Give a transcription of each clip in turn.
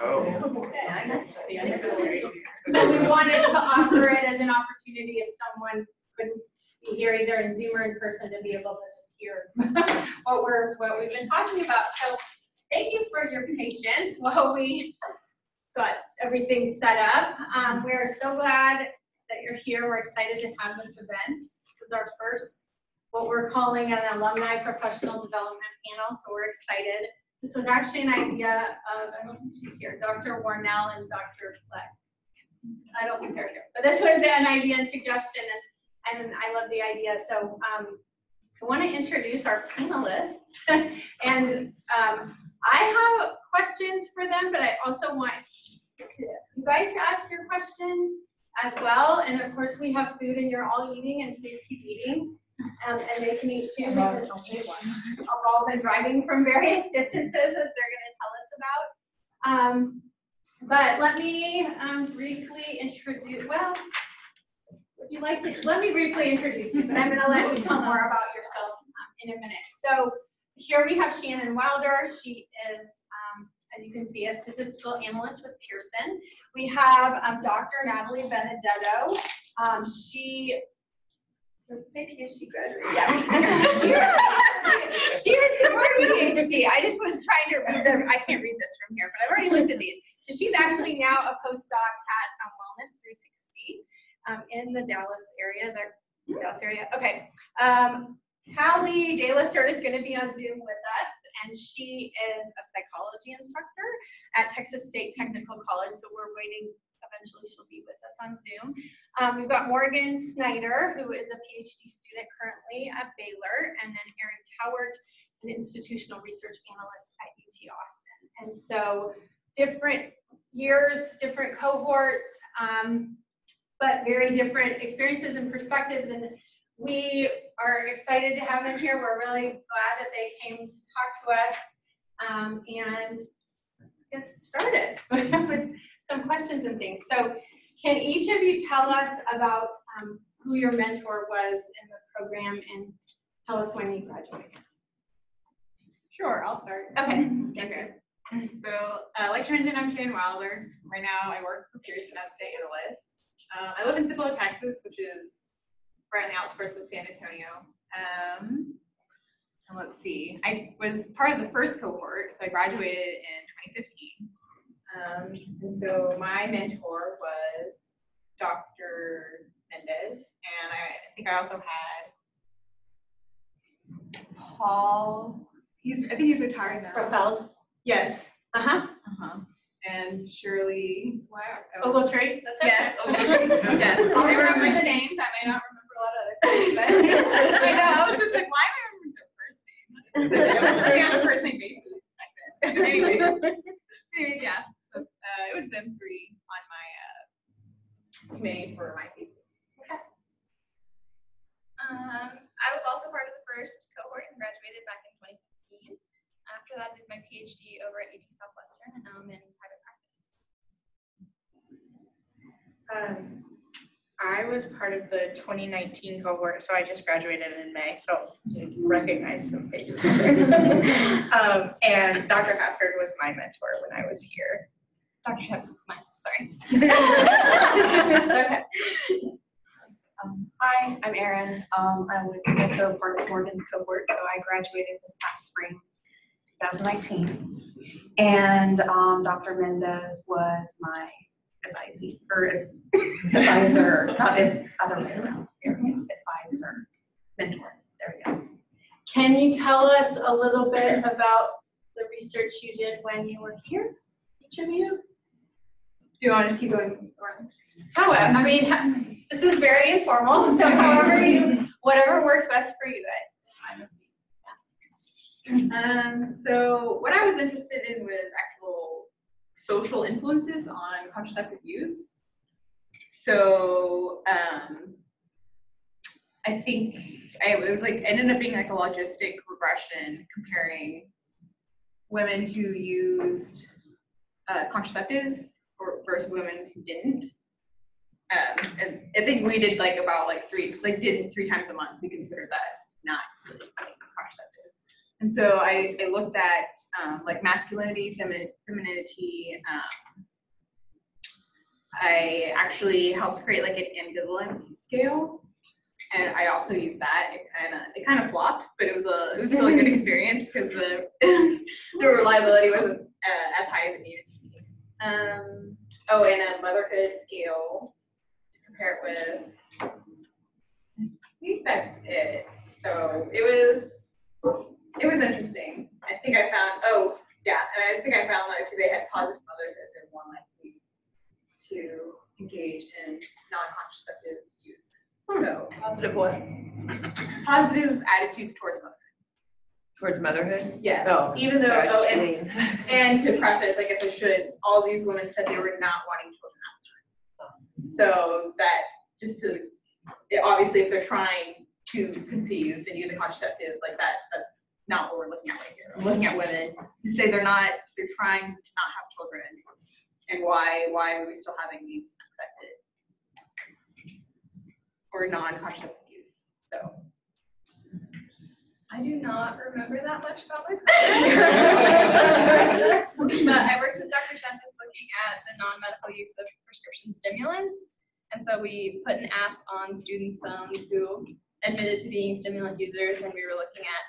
Oh. So we wanted to offer it as an opportunity if someone couldn't be here either in Zoom or in person to be able to just hear what we've been talking about. So thank you for your patience while we got everything set up. We're so glad that you're here. We're excited to have this event. This is our first, what we're calling an Alumni Professional Development Panel, so we're excited. This was actually an idea of, I don't think she's here, Dr. Warnell and Dr. Fleck. I don't think they're here, but this was an idea and suggestion, and I love the idea. So I want to introduce our panelists, and I have questions for them, but I also want you guys to ask your questions as well. And of course, we have food, and you're all eating, and please keep eating. And they can eat too, because we've all been driving from various distances, as they're going to tell us about. But let me briefly introduce, well, if you like to, let me briefly introduce you, but I'm going to let you tell more about yourselves in a minute. So here we have Shannon Wilder. She is, as you can see, a statistical analyst with Pearson. We have Dr. Natalie Benedetto. Does it say PhD graduate? Yes. She received her PhD. I just was trying to read them. I can't read this from here, but I've already looked at these. So she's actually now a postdoc at Wellness 360 in the Dallas area. Is that Dallas area? Okay. Callie De La Cerda is going to be on Zoom with us, and she is a psychology instructor at Texas State Technical College. So we're waiting. Eventually she'll be with us on Zoom. We've got Morgan Snyder, who is a PhD student currently at Baylor, and then Erin Cowart, an institutional research analyst at UT Austin. And so different years, different cohorts, but very different experiences and perspectives. And we are excited to have them here. We're really glad that they came to talk to us. And get started with some questions and things. So can each of you tell us about who your mentor was in the program and tell us when you graduated? Sure, I'll start. Okay. Okay. So like Shannon, I'm Shannon Wilder. Right now I work for Pearson as a data analyst. I live in Cipolo, Texas, which is right on the outskirts of San Antonio. And let's see, I was part of the first cohort, so I graduated in 2015. And so my mentor was Dr. Mendez, and I think I also had Paul. I think he's retired now. Profeld. Yes. And Shirley. Wow. Ogletree. That's okay. Yes. Ogletree. Yes. I'll remember the names. I may not remember a lot of other things, but I know. I was just like, why am I remembering their first name? I was already on a first name basis back then. But anyways, yeah. So it was them three on my committee for my thesis. Okay. I was also part of the first cohort and graduated back in 2015. After that, I did my PhD over at UT Southwestern, and now I'm in private practice. I was part of the 2019 cohort, so I just graduated in May, so you recognize some faces. And Dr. Haskard was my mentor when I was here. Dr. Shepps was mine, sorry. Okay. Hi, I'm Erin. I was also part of Morgan's cohort, so I graduated this past spring, 2019. And Dr. Mendez was my advisor, not other way around, advisor, mentor. There we go. Can you tell us a little bit about the research you did when you were here, each of you? Do you want to just keep going? However, I mean, this is very informal, so whatever works best for you guys. So what I was interested in was actual social influences on contraceptive use. So I think it was like ended up being like a logistic regression comparing women who used contraceptives versus women who didn't. And I think we did like about like three times a month. We considered that not really contraceptive. And so I looked at like masculinity, femininity. I actually helped create like an ambivalence scale, and I also used that. It kind of flopped, but it was still a good experience because the reliability wasn't as high as it needed to be. And a motherhood scale to compare it with. I think that's it. So it was interesting. I think I found that if they had positive motherhood, they're more likely to engage in non-contraceptive use. So Positive what? positive attitudes towards motherhood. Towards motherhood? Yes. Oh, Even though, gotcha. and to preface, I guess I should, all these women said they were not wanting children at the time. So that just to, obviously if they're trying to conceive and use a contraceptive like that's not what we're looking at right here. I'm looking at women who say they're trying to not have children, and why are we still having these unprotected or non-contraceptive use? So I do not remember that much about my project. But I worked with Dr. Shannon looking at the non-medical use of prescription stimulants. And so we put an app on students' phones who admitted to being stimulant users, and we were looking at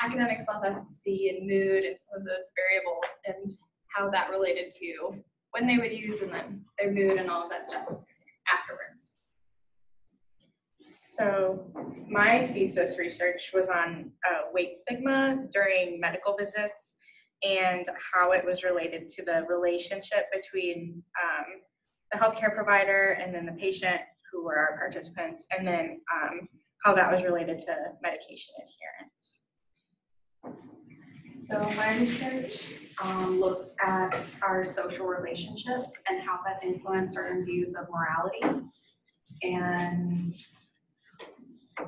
academic self-efficacy and mood and some of those variables and how that related to when they would use and then their mood and all of that stuff afterwards. So my thesis research was on weight stigma during medical visits and how it was related to the relationship between the healthcare provider and then the patient who were our participants, and then how that was related to medication adherence. So my research looked at our social relationships and how that influenced certain views of morality. And I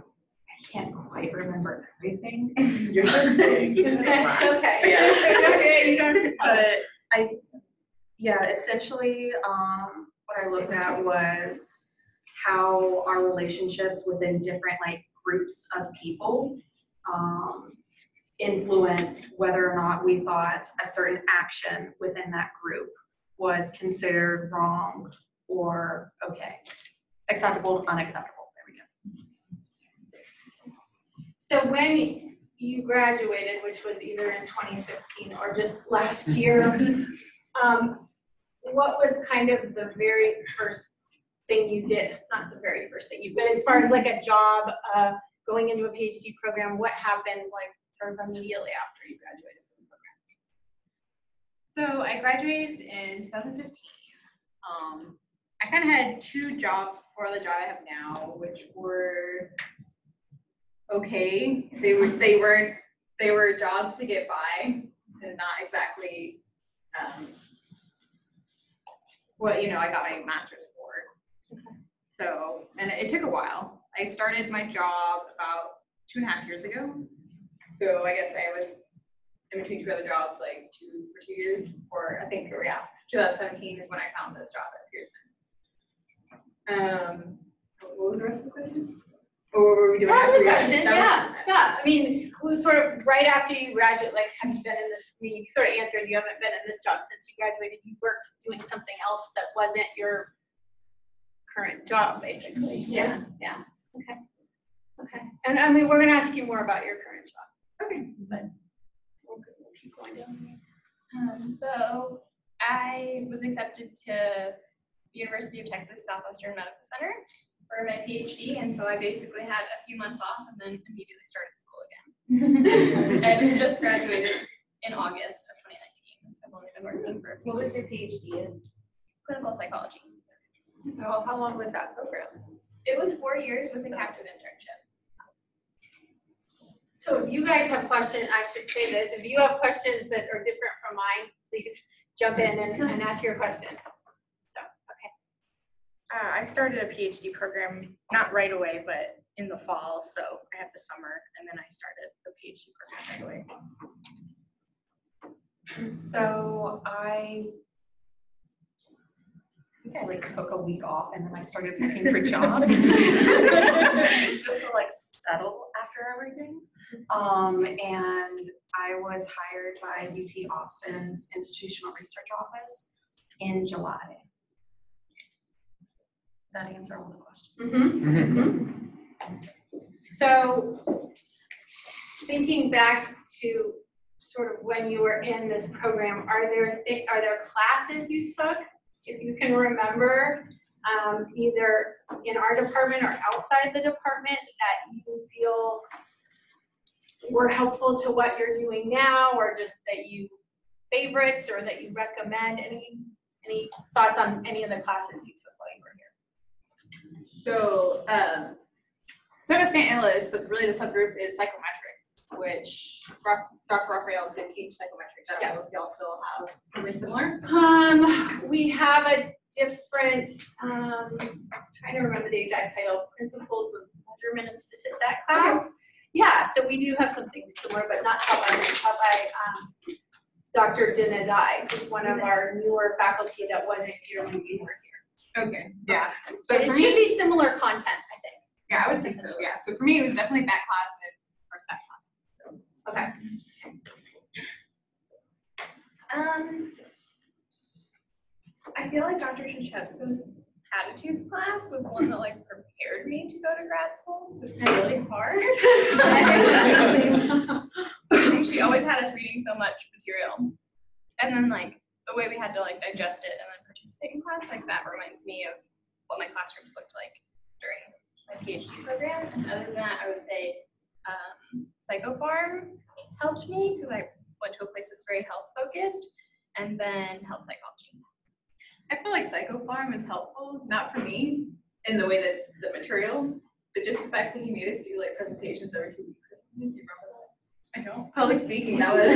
can't quite remember everything. You're just big. Okay. Yeah. You don't have to tell But essentially what I looked at was how our relationships within different groups of people influenced whether or not we thought a certain action within that group was considered wrong or okay, acceptable, unacceptable. There we go. So when you graduated, which was either in 2015 or just last year, what was kind of the very first thing you did? Not the very first thing but as far as a job, going into a PhD program, what happened sort of immediately after you graduated from the program? So I graduated in 2015. I kind of had two jobs before the job I have now, which were okay. They were jobs to get by, and not exactly what I got my master's for. Okay. So, and it took a while. I started my job about 2.5 years ago. So I guess I was in between two other jobs, 2 years, or I think, 2017 is when I found this job at Pearson. What was the rest of the question? Or were we doing That was after the we question, yeah. I mean, we was sort of right after you graduate, have you been in this, you sort of answered you haven't been in this job since you graduated. You worked doing something else that wasn't your current job, basically. Yeah. Okay. And I mean, we're going to ask you more about your current job. Okay, but we'll keep going down. So I was accepted to the University of Texas Southwestern Medical Center for my PhD, and so I basically had a few months off and then immediately started school again. I just graduated in August of 2019, so I've only been working for a few months. What was your PhD in? Clinical psychology. Oh, how long was that program? It was 4 years with a captive internship. So if you guys have questions, I should say this, if you have questions that are different from mine, please jump in and ask your questions. So, okay. I started a PhD program, not right away, but in the fall. So I had the summer, and then I started the PhD program right away. So I think I took a week off and then I started looking for jobs just to settle after everything. And I was hired by UT Austin's Institutional Research Office in July. That answer all the questions? So thinking back to sort of when you were in this program, are there classes you took, if you can remember, either in our department or outside the department that you feel were helpful to what you're doing now, or just that you favorites or that you recommend? Any thoughts on any of the classes you took while you were here? So, so I'm a stant analyst, but really the subgroup is psychometrics, which Dr. Raphael did teach psychometrics. I don't know if y'all still have something similar. We have a different, trying to remember the exact title, Principles of Measurement and Statistics, that class. Yeah, so we do have something similar, but not taught by me, taught by Dr. Dinadai, who's one of our newer faculty that wasn't here when we were here. Okay, yeah. So But for it me, should be similar content, I think. yeah, I would think so. Yeah. So for me, it was definitely that class and our stat class. Okay. I feel like Dr. Shashevska's attitudes class was one that like prepared me to go to grad school. So it's been really hard. I think she always had us reading so much material. And then like the way we had to like digest it and then participate in class, like that reminds me of what my classrooms looked like during my PhD program. And other than that, I would say psychopharm helped me because I went to a place that's very health focused, and then health psychology. I feel like psychopharm is helpful, not for me in the way that's the material, but just the fact that you made us do like presentations every 2 weeks or something. Do you remember that? I don't. Public speaking, that was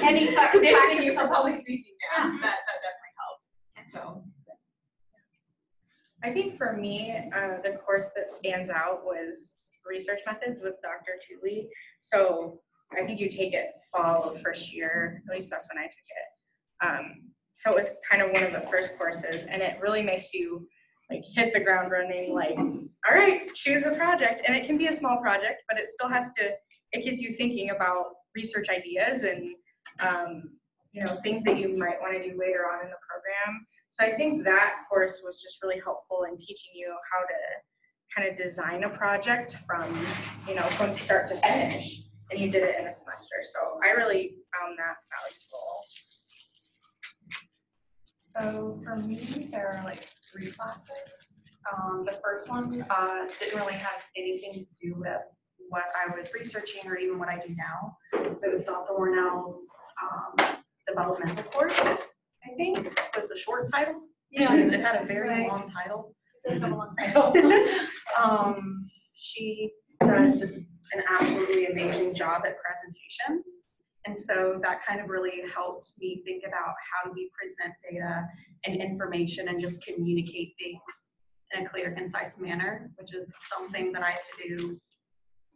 Any conditioning you for public speaking. Yeah, that definitely helped. So I think for me, the course that stands out was research methods with Dr. Tooley. So I think you take it fall of first year, at least that's when I took it. So it was kind of one of the first courses, and it really makes you like hit the ground running, like, all right, choose a project. And it can be a small project, but it still has to, it gets you thinking about research ideas and, you know, things that you might want to do later on in the program. So I think that course was just really helpful in teaching you how to kind of design a project from, you know, from start to finish. And you did it in a semester. So I really found that valuable. So for me, there are like 3 classes. The first one didn't really have anything to do with what I was researching or even what I do now. It was Dr. Warnell's developmental course, I think, was the short title. Yeah. Because it had a very Right. long title. It does have a long title. She does just an absolutely amazing job at presentations. And so that kind of really helped me think about how do we present data and information and just communicate things in a clear, concise manner, which is something that I have to do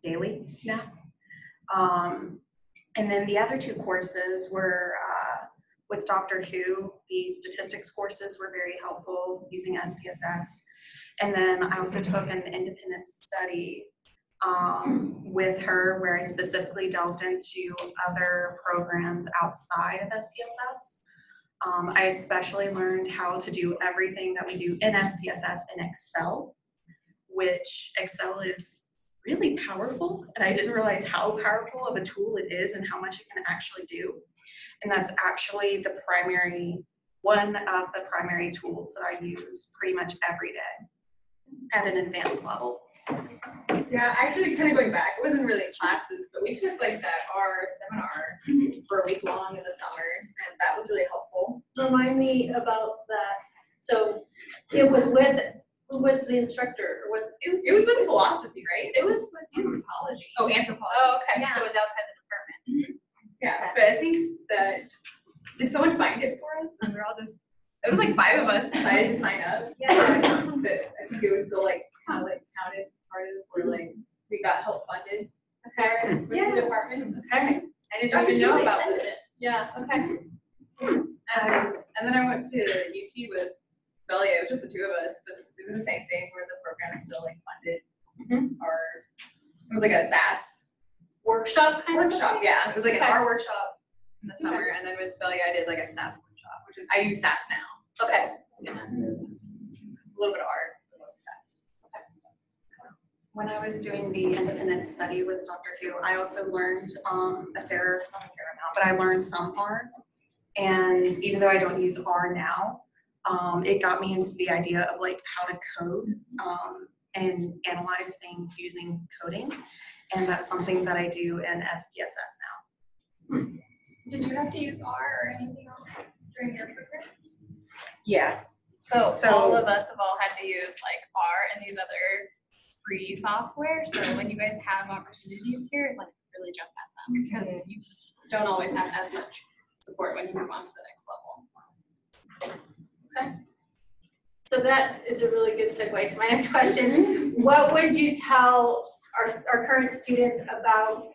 daily now. And then the other 2 courses were with Dr. Who. The statistics courses were very helpful using SPSS. And then I also took an independent study with her where I specifically delved into other programs outside of SPSS. I especially learned how to do everything that we do in SPSS in Excel, which Excel is really powerful, and I didn't realize how powerful of a tool it is and how much it can actually do. And that's actually one of the primary tools that I use pretty much every day at an advanced level. yeah, actually kind of going back, it wasn't really classes, but we took like that R seminar for a week long in the summer, and that was really helpful. Remind me about that. So it was with, who was the instructor, or was It was with philosophy, right? It was with anthropology. Oh, anthropology. Oh, okay, Yeah. so it was outside the department. Yeah, but I think that, did someone find it for us? And we're all just, it was like 5 of us decided to sign up. Yeah. But I think it was still like kind of like counted part of, or like we got help funded Okay, with the department. okay. I didn't Dr. even know Julie about attended this. it. Yeah, okay. And then I went to UT with Belia. It was just the 2 of us, but it was the same thing where the program is still like funded. Or it was like a SAS workshop kind of workshop, thing? yeah. It was like an Okay. art workshop in the summer, and then with Belly, I did like a SAS workshop, which is, I use SAS now. Okay. A little bit of art, but mostly SAS. When I was doing the independent study with Dr. Hu, I also learned not a fair amount, but I learned some R. And even though I don't use R now, it got me into the idea of like how to code and analyze things using coding. And that's something that I do in SPSS now. Did you have to use R or anything else during your program? Yeah. So So- all of us have all had to use like R and these other free software. So when you guys have opportunities here, like really jump at them because you don't always have as much support when you move on to the next level. So that is a really good segue to my next question. What would you tell our current students about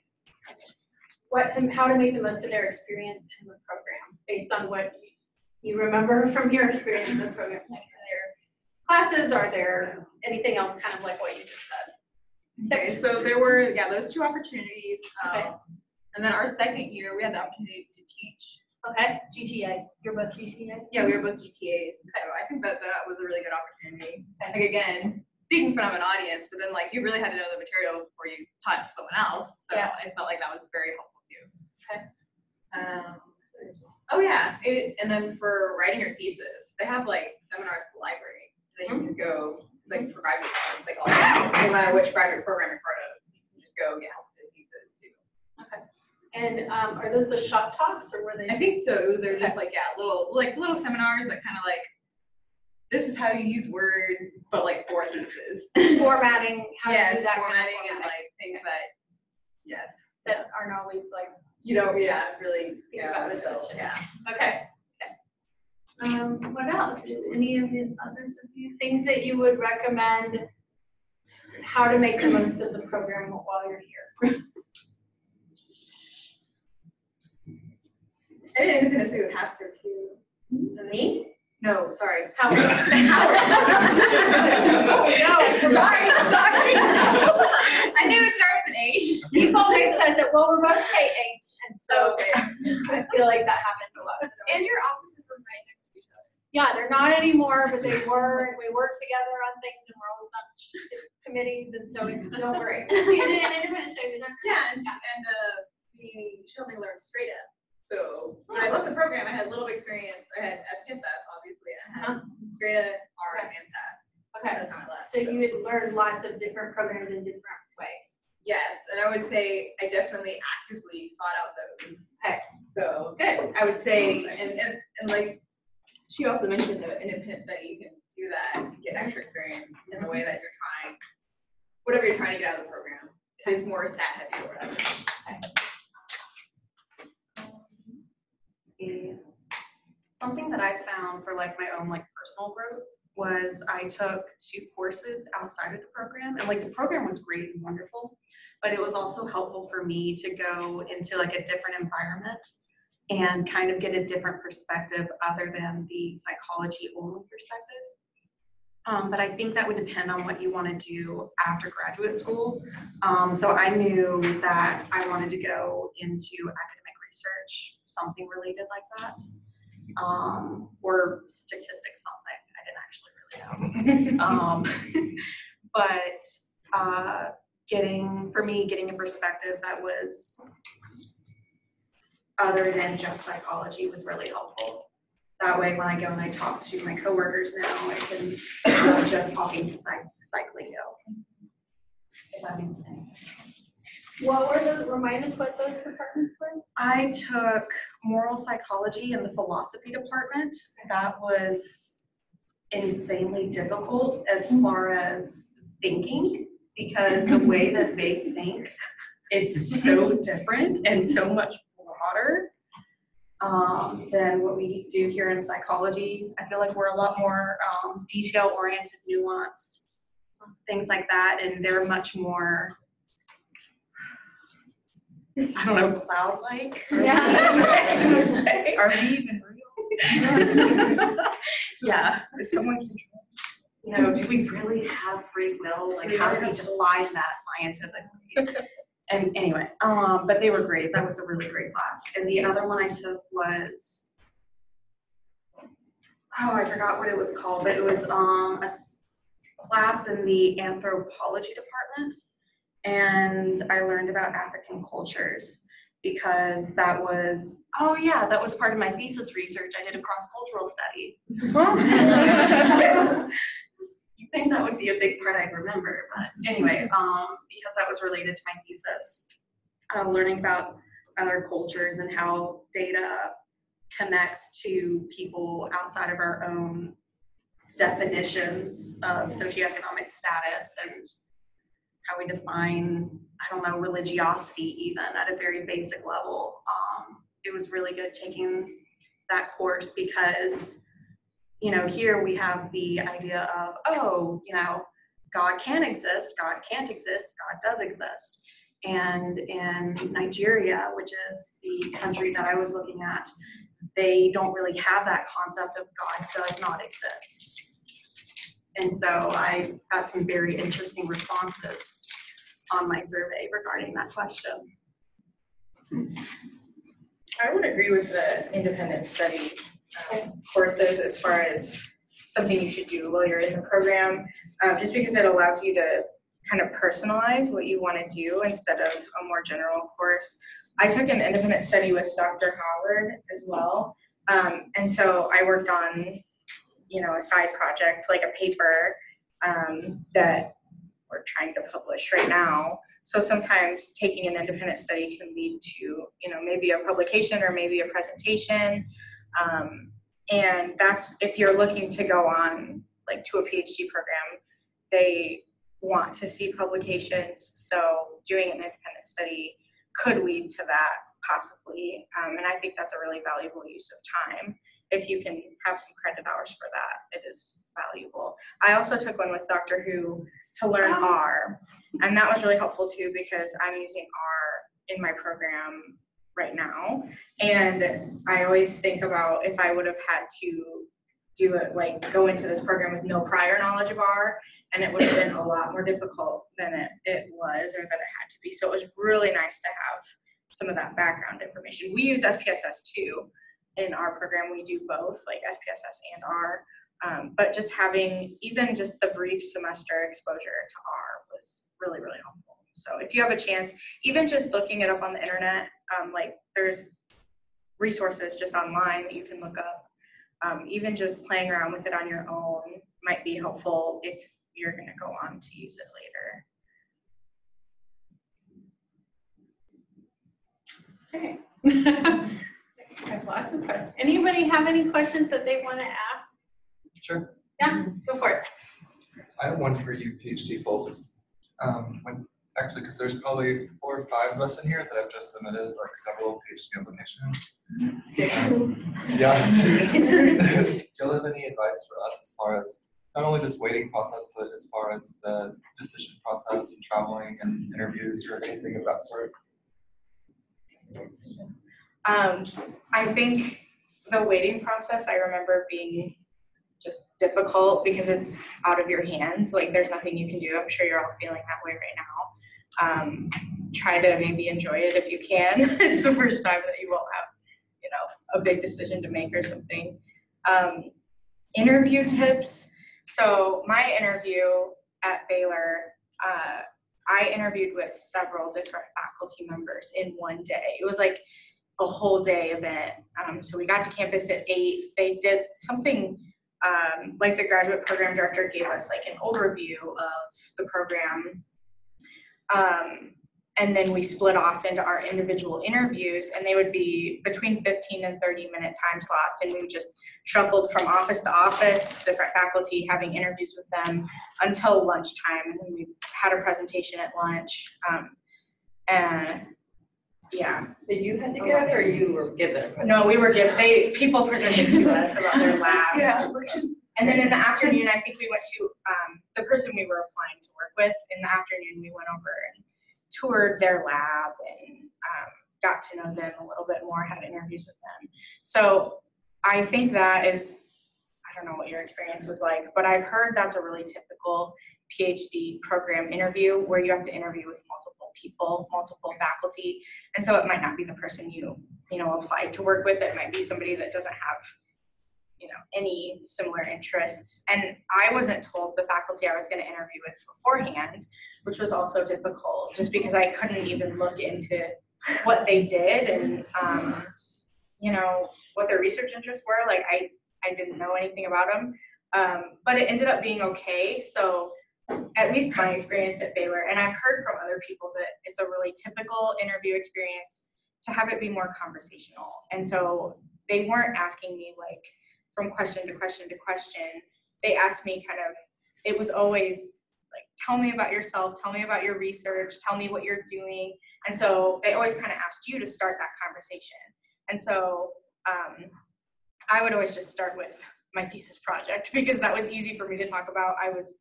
how to make the most of their experience in the program based on what you remember from your experience in the program? Like, are there classes? Are there anything else kind of like what you just said? Okay, so there were, those two opportunities. Okay. And then our second year, we had the opportunity to teach. Okay, GTAs, you're both GTAs? Yeah, we were both GTAs, so I think that was a really good opportunity. Like again, speaking in front of an audience, but then like you really had to know the material before you taught to someone else. So Yes. I felt like that was very helpful too. Okay. Oh yeah, and then for writing your thesis, they have like seminars at the library that you can just go, like for graduate students, like all, no matter which graduate program you're part of, you can just go get help with the thesis too. Okay. And are those the shop talks or were they? I think so. They're just like, little seminars that kind of like, this is how you use Word, but like for thesis. Formatting, how to do that kind of formatting and formatting like things that, yes. that aren't always like, You don't, really Think about it as much. Yeah. okay. What else? Is any of the others of these things that you would recommend how to make the most of the program while you're here? I did independent study with Hasker too. Me? No, sorry. How? Oh, no, sorry. I knew it started with an H. People there says that, well, we're both KH, and so Okay. I feel like that happens a lot. And your offices were right next to each other. Yeah, they're not anymore, but they were, and we work together on things, and we're always on committees, and so it's, don't worry. So you did an independent study with them? Yeah, and we showed me learn straight up. So when I left the program, I had a little experience. I had SPSS, obviously, and I had straight up R and SAS. Okay, That's how I left, so you had learned lots of different programs in different ways. Yes, and I would say I definitely actively sought out those. Okay. So good. I would say, and like she also mentioned the independent study, you can do that and get extra experience in the way that you're trying, whatever you're trying to get out of the program. If it's more stat heavy or whatever. Something that I found for like my own like personal growth was I took 2 courses outside of the program, and like the program was great and wonderful, but it was also helpful for me to go into like a different environment and kind of get a different perspective other than the psychology only perspective. But I think that would depend on what you want to do after graduate school. So I knew that I wanted to go into academic research, something related like that, or statistics, something. I didn't actually really know. But getting a perspective that was other than just psychology was really helpful. That way, when I go and I talk to my coworkers now, I can just talking psych lingo, if that makes sense. What were remind us what those departments were? I took moral psychology in the philosophy department. That was insanely difficult as far as thinking, because the way that they think is so different and so much broader than what we do here in psychology. I feel like we're a lot more detail-oriented, nuanced, things like that, and they're much more, I don't know, cloud-like. Yeah, That's what I'm gonna say. Are we even real? Yeah, is someone control? Do we really have free will? Like, how do we define that scientifically? And anyway, but they were great. That was a really great class. And the other one I took was, oh, I forgot what it was called, but it was class in the anthropology department. And I learned about African cultures because that was, oh yeah, that was part of my thesis research. I did a cross-cultural study. You think that would be a big part I'd remember, but anyway, because that was related to my thesis, learning about other cultures and how data connects to people outside of our own definitions of socioeconomic status and how we define, I don't know, religiosity even at a very basic level. It was really good taking that course because, you know, here we have the idea of, oh, you know, God can exist, God can't exist, God does exist. And in Nigeria, which is the country that I was looking at, they don't really have that concept of God does not exist. And so I got some very interesting responses on my survey regarding that question. I would agree with the independent study courses as far as something you should do while you're in the program, just because it allows you to kind of personalize what you want to do instead of a more general course. I took an independent study with Dr. Howard as well, and so I worked on, you know, a side project, like a paper that we're trying to publish right now. So sometimes taking an independent study can lead to, you know, maybe a publication or maybe a presentation. And that's, if you're looking to go on like to a PhD program, they want to see publications. So doing an independent study could lead to that possibly. And I think that's a really valuable use of time. If you can have some credit hours for that, it is valuable. I also took one with Dr. Who to learn R, and that was really helpful too because I'm using R in my program right now. And I always think about if I would have had to do it, like go into this program with no prior knowledge of R, and it would have been a lot more difficult than it was or that it had to be. So it was really nice to have some of that background information. We use SPSS too. In our program, we do both, like SPSS and R, but just having even just the brief semester exposure to R was really, really helpful. So if you have a chance, even just looking it up on the internet, like there's resources just online that you can look up. Even just playing around with it on your own might be helpful if you're going to go on to use it later. Okay. I have lots of questions. Anybody have any questions that they want to ask? Sure. Yeah, go for it. I have one for you PhD folks. Actually, because there's probably 4 or 5 of us in here that have just submitted like several PhD applications. Yeah. Do you have any advice for us as far as not only this waiting process, but as far as the decision process and traveling and interviews or anything of that sort? I think the waiting process, I remember being just difficult because it's out of your hands. Like there's nothing you can do. I'm sure you're all feeling that way right now. Try to maybe enjoy it if you can. It's the first time that you won't have, you know, a big decision to make or something. Interview tips. So my interview at Baylor, I interviewed with several different faculty members in one day. It was like a whole day event. So we got to campus at 8. They did something like the graduate program director gave us like an overview of the program. And then we split off into our individual interviews, and they would be between 15 and 30-minute time slots. And we just shuffled from office to office, different faculty, having interviews with them until lunchtime. And then we had a presentation at lunch. And yeah. Did you had to give or you were given? No, we were given, people presented to us about their labs. Yeah. And then in the afternoon, I think we went to the person we were applying to work with. In the afternoon, we went over and toured their lab and got to know them a little bit more, had interviews with them. So I think that is, I don't know what your experience was like, but I've heard that's a really typical PhD program interview where you have to interview with multiple people, multiple faculty. And so it might not be the person you applied to work with. It might be somebody that doesn't have, any similar interests. And I wasn't told the faculty I was going to interview with beforehand, which was also difficult just because I couldn't even look into what they did and, what their research interests were. Like I didn't know anything about them. But it ended up being okay. So at least my experience at Baylor, and I've heard from other people that it's a really typical interview experience to have it be more conversational. And so they weren't asking me like from question to question to question. They asked me it was always like, tell me about yourself, tell me about your research, tell me what you're doing. And so they always kind of asked you to start that conversation. And so I would always just start with my thesis project because that was easy for me to talk about. I was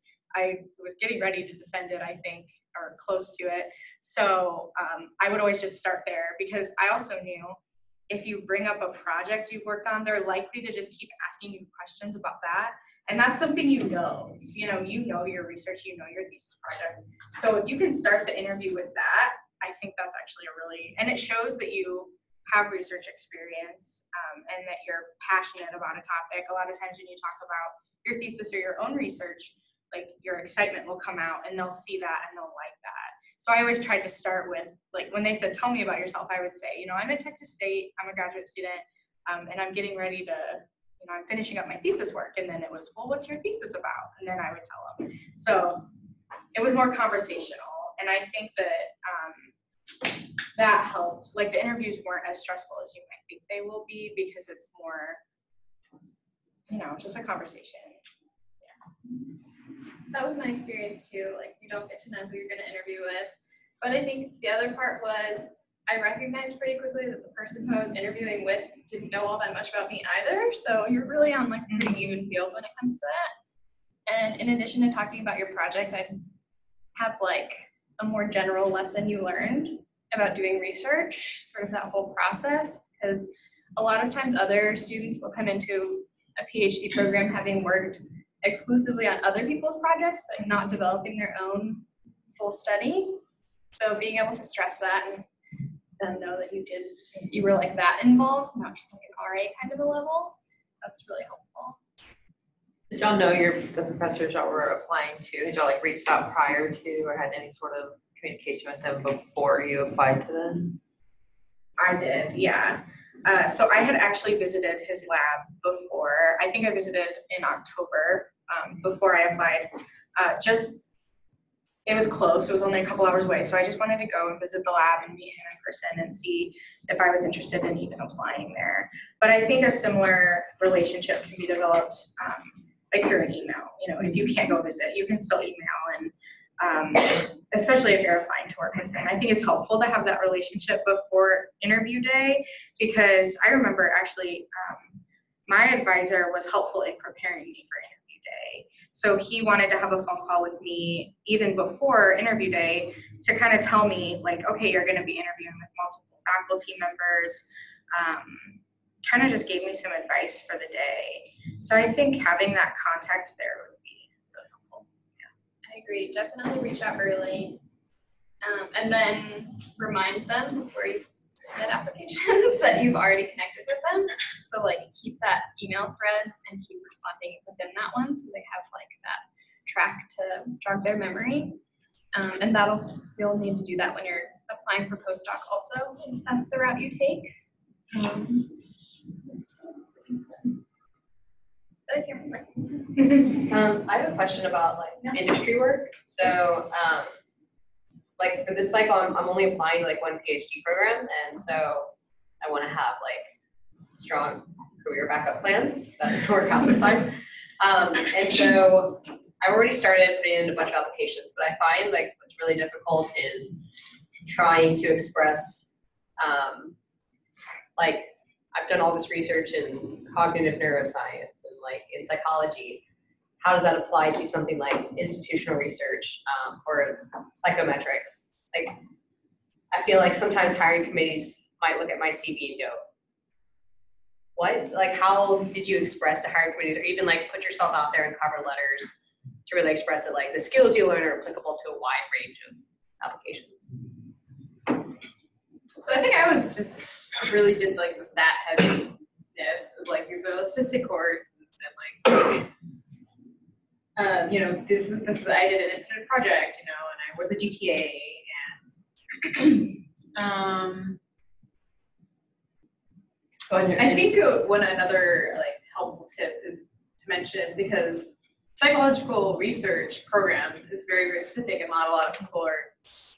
getting ready to defend it, I think, or close to it. So I would always just start there because I also knew if you bring up a project you've worked on, they're likely to just keep asking you questions about that. And that's something you know your research, your thesis project. So if you can start the interview with that, I think that's actually and it shows that you have research experience and that you're passionate about a topic. A lot of times when you talk about your thesis or your own research, like your excitement will come out and they'll see that and they'll like that. So I always tried to start with, like when they said, tell me about yourself, I would say, I'm at Texas State, I'm a graduate student, and I'm getting ready to, I'm finishing up my thesis work. And then it was, well, what's your thesis about? And then I would tell them. So it was more conversational. And I think that that helped. Like the interviews weren't as stressful as you might think they will be because it's more, just a conversation. That was my experience too. Like you don't get to know who you're going to interview with. But I think the other part was I recognized pretty quickly that the person who I was interviewing with didn't know all that much about me either. So you're really on like a pretty even field when it comes to that. And in addition to talking about your project, I'd have like a more general lesson you learned about doing research, sort of that whole process, because a lot of times other students will come into a PhD program having worked exclusively on other people's projects, but not developing their own full study. So being able to stress that and then know that you were like that involved, not just like an RA kind of a level, that's really helpful. Did y'all know the professors y'all were applying to? Had y'all like reached out prior to or had any sort of communication with them before you applied to them? I did, yeah. So I had actually visited his lab before. I think I visited in October before I applied. It was close. It was only a couple hours away. So I just wanted to go and visit the lab and meet him in person and see if I was interested in even applying there. But I think a similar relationship can be developed like through an email. If you can't go visit, you can still email, and especially if you're applying to work with them. I think it's helpful to have that relationship before interview day because I remember actually my advisor was helpful in preparing me for interview day. So he wanted to have a phone call with me even before interview day to kind of tell me like, okay, you're going to be interviewing with multiple faculty members. Kind of just gave me some advice for the day. So I think having that contact there would be really helpful. I agree. Definitely reach out early. And then remind them before you submit applications that you've already connected with them. So like keep that email thread and keep responding within that one so they have like that track to jog their memory. And you'll need to do that when you're applying for postdoc also, if that's the route you take. I can't remember. I have a question about like industry work. So like for this cycle, I'm only applying to like one PhD program, and so I want to have like strong career backup plans. That doesn't work out this time. And so I've already started putting in a bunch of applications, but I find like what's really difficult is trying to express like I've done all this research in cognitive neuroscience and like in psychology. How does that apply to something like institutional research or psychometrics? Like, I feel like sometimes hiring committees might look at my CV and go, what? Like, how did you express to hiring committees or even like put yourself out there in cover letters to really express that like the skills you learn are applicable to a wide range of applications. So I think I was just really did like the stat heaviness of like so let's just take course and like you know this I did an independent project, you know, and I was a GTA and I think one another like helpful tip is to mention, because psychological research program is very, very specific and not a lot of people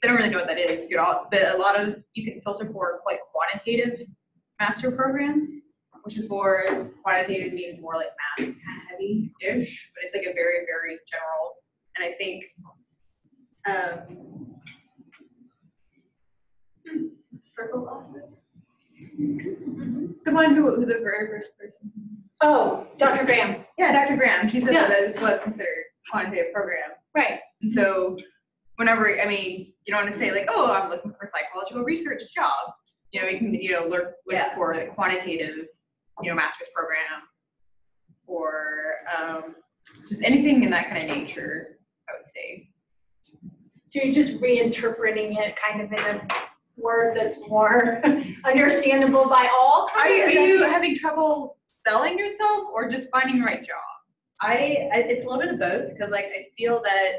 they don't really know what that is. But you can filter for like quantitative master programs, which is more quantitative means more like math kind of heavy-ish, but it's like a very, very general. And I think circle glasses. The one who the very first person. Oh, Dr. Graham. Yeah, Dr. Graham. She said Yeah. that this was considered a quantitative program. Right. And so whenever, I mean, you don't want to say like, oh, I'm looking for a psychological research job. You know, you can, you know, look Yeah. for a quantitative, you know, master's program or just anything in that kind of nature, I would say. So you're just reinterpreting it kind of in a word that's more understandable by all. Are you having trouble selling yourself or just finding the right job? It's a little bit of both, because like I feel that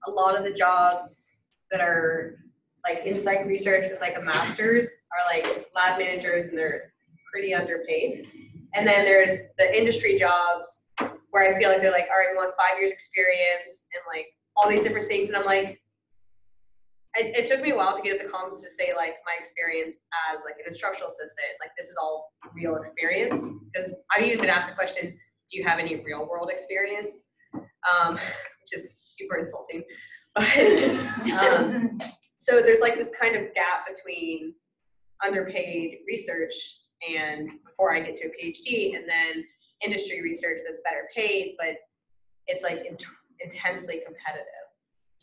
a lot of the jobs that are like in psych research with like a master's are like lab managers, and they're pretty underpaid. And then there's the industry jobs where I feel like they're like, all right, we want 5 years experience and like all these different things. And I'm like, it took me a while to get at the comments to say like my experience as like an instructional assistant, like this is all real experience. Because I've even been asked the question, do you have any real world experience? Which is super insulting. But so there's like this kind of gap between underpaid research and before I get to a PhD, and then industry research that's better paid, but it's like intensely competitive.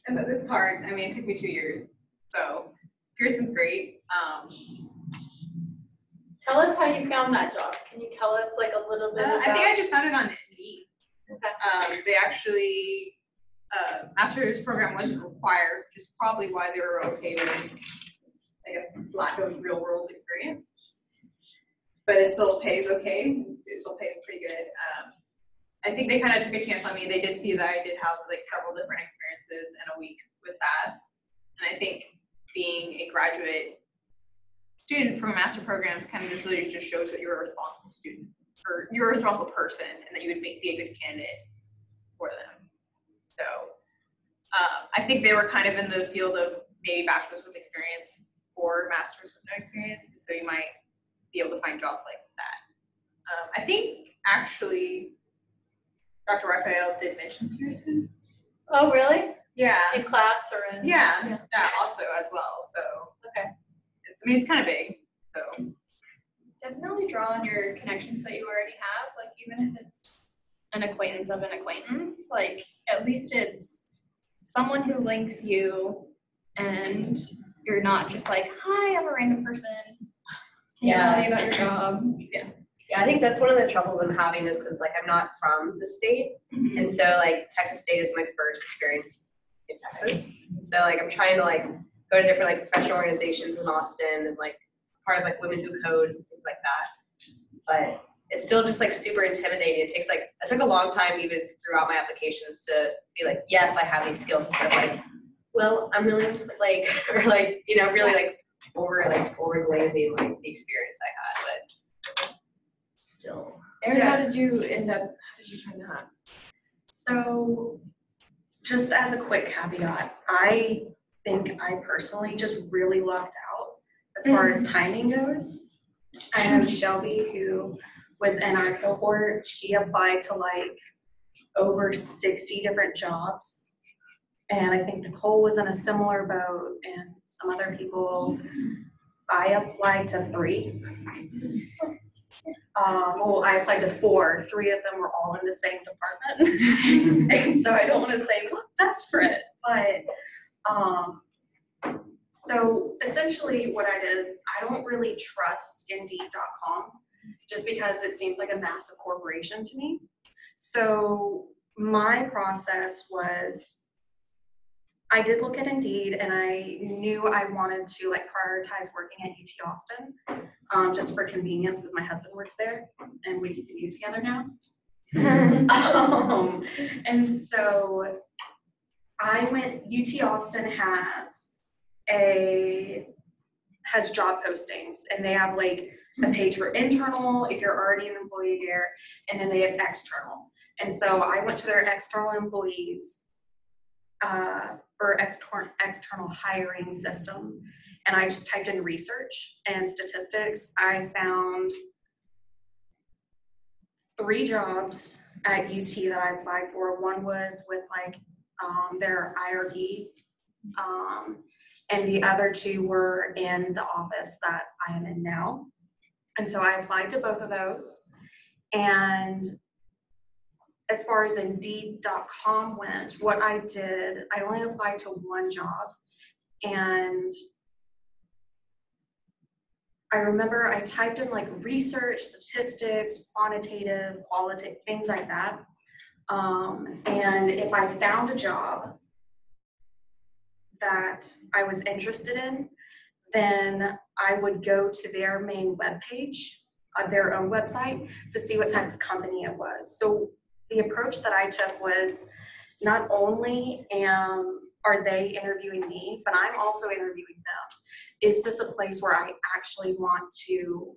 And it's hard. I mean, it took me 2 years. So Pearson's great. Tell us how you found that job. Can you tell us like a little bit about? I think I just found it on Indeed. Okay. They actually, master's program wasn't required, which is probably why they were okay with, I guess, lack of real world experience. But it still pays okay. It still pays pretty good. I think they kind of took a chance on me. They did see that I did have like several different experiences in a week with SAS. And I think being a graduate student from a master program kind of just really just shows that you're a responsible student, or you're a responsible person, and that you would be a good candidate for them. So I think they were kind of in the field of maybe bachelor's with experience or master's with no experience. So you might be able to find jobs like that. I think actually Dr. Raphael did mention Pearson. Oh, really? Yeah. In class or in? Yeah, also as well. So Okay. It's kind of big. So Definitely draw on your connections that you already have, like even if it's an acquaintance of an acquaintance, like at least it's someone who links you and you're not just like, hi, I'm a random person. Can you tell me about your job? Yeah, I think that's one of the troubles I'm having is because like I'm not from the state, and so like Texas State is my first experience in Texas. So like I'm trying to like go to different like professional organizations in Austin and like part of like Women Who Code and things like that. But it's still just like super intimidating. It took a long time even throughout my applications to be like, yes, I have these skills. Instead of like, well, I'm willing to like, or like, you know, really like over glazing like the experience I had, but still. Erin, how did you find that? So, just as a quick caveat, I think I personally just really lucked out as far as timing goes. I have Shelby, who was in our cohort. She applied to like over 60 different jobs. And I think Nicole was in a similar boat, and some other people. I applied to 3. Well, I applied to 4. 3 of them were all in the same department. And so I don't want to say look desperate, but so essentially what I did, I don't really trust Indeed.com just because it seems like a massive corporation to me. So my process was, I did look at Indeed, and I knew I wanted to like prioritize working at UT Austin, just for convenience, because my husband works there and we can commute together now. And so I went, UT Austin has job postings, and they have like a page for internal if you're already an employee there, and then they have external. And so I went to their external employees or external hiring system, and I just typed in research and statistics. I found 3 jobs at UT that I applied for. One was with like their IRB, and the other 2 were in the office that I am in now. And so I applied to both of those. And as far as Indeed.com went, what I did, I only applied to 1 job. And I remember I typed in like research, statistics, quantitative, qualitative, things like that. And if I found a job that I was interested in, then I would go to their main webpage, their own website, to see what type of company it was. So the approach that I took was, not only are they interviewing me, but I'm also interviewing them. Is this a place where I actually want to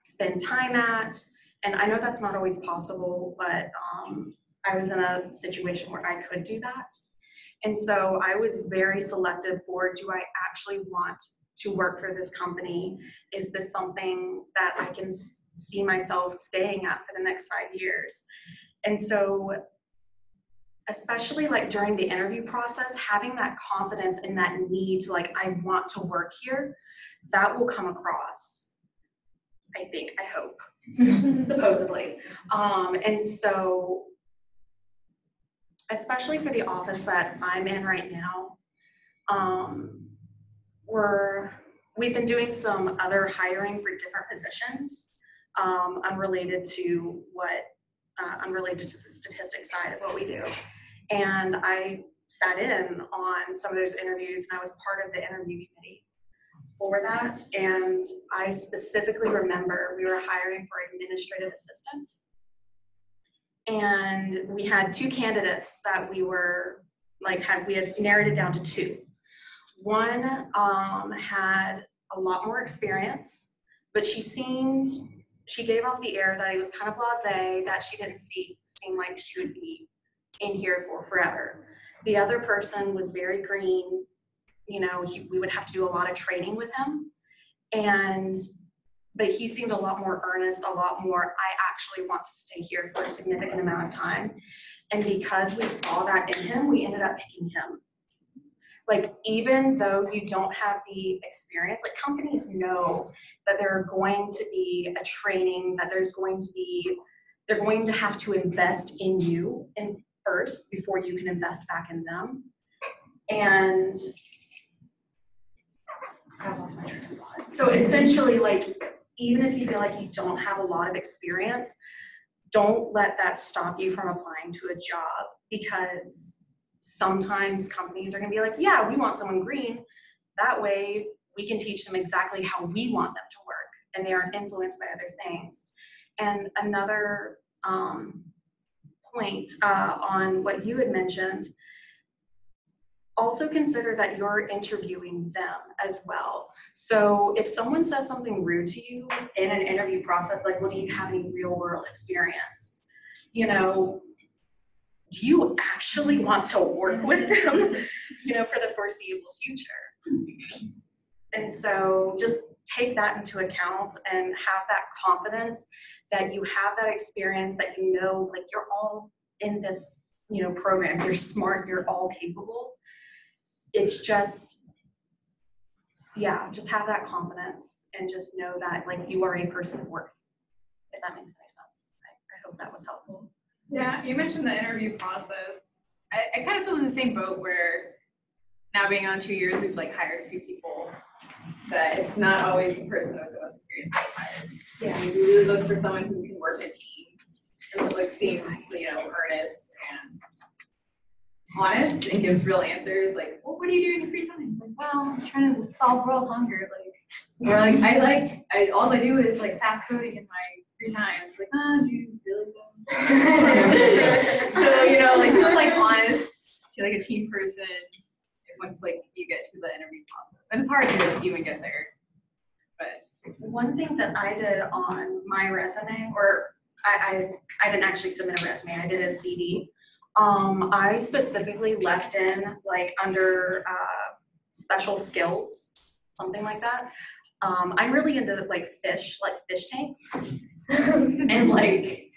spend time at? And I know that's not always possible, but I was in a situation where I could do that. And so I was very selective for, do I actually want to work for this company? Is this something that I can see myself staying at for the next 5 years? And so, especially like during the interview process, having that confidence and that need to like, I want to work here, that will come across, I think, I hope, supposedly. And so, especially for the office that I'm in right now, we've been doing some other hiring for different positions, unrelated to the statistics side of what we do. And I sat in on some of those interviews, and I was part of the interview committee for that. And I specifically remember we were hiring for administrative assistant. And we had 2 candidates that we had narrowed it down to 2. One had a lot more experience, but she gave off the air that it was kind of blasé, that she didn't seem like she would be in here for forever. The other person was very green. You know, we would have to do a lot of training with him. But he seemed a lot more earnest, a lot more, I actually want to stay here for a significant amount of time. And because we saw that in him, we ended up picking him. Like, even though you don't have the experience, like, companies know that there are going to be a training, that they're going to have to invest in you first before you can invest back in them. And I lost my train of thought. So essentially, like, even if you feel like you don't have a lot of experience, don't let that stop you from applying to a job, because sometimes companies are going to be like, yeah, we want someone green. That way we can teach them exactly how we want them to work, and they aren't influenced by other things. And another point on what you had mentioned, also consider that you're interviewing them as well. So if someone says something rude to you in an interview process, like, well, do you have any real world experience? You know, do you actually want to work with them, you know, for the foreseeable future? And so just take that into account and have that confidence that you have that experience, that you know, like, you're all in this, you know, program, you're smart, you're all capable. It's just, yeah, just have that confidence and just know that, like, you are a person of worth, if that makes any sense. I hope that was helpful. Yeah, you mentioned the interview process. I kind of feel in the same boat where now being on 2 years, we've like hired a few people, that it's not always the person with the most experience that's hired. Yeah, we really look for someone who can work in a team and like seems, you know, earnest honest and gives real answers. Like, well, what do you do in your free time? Like, well, I'm trying to solve world hunger. Like, or like all I do is like SAS coding in my free time. It's like, do you really though? So, you know, like just like honest to like a team person once like you get to the interview process. And it's hard to even get there. But one thing that I did on my resume, or I didn't actually submit a resume, I did a CV. I specifically left in like under special skills, something like that. I'm really into like fish tanks and like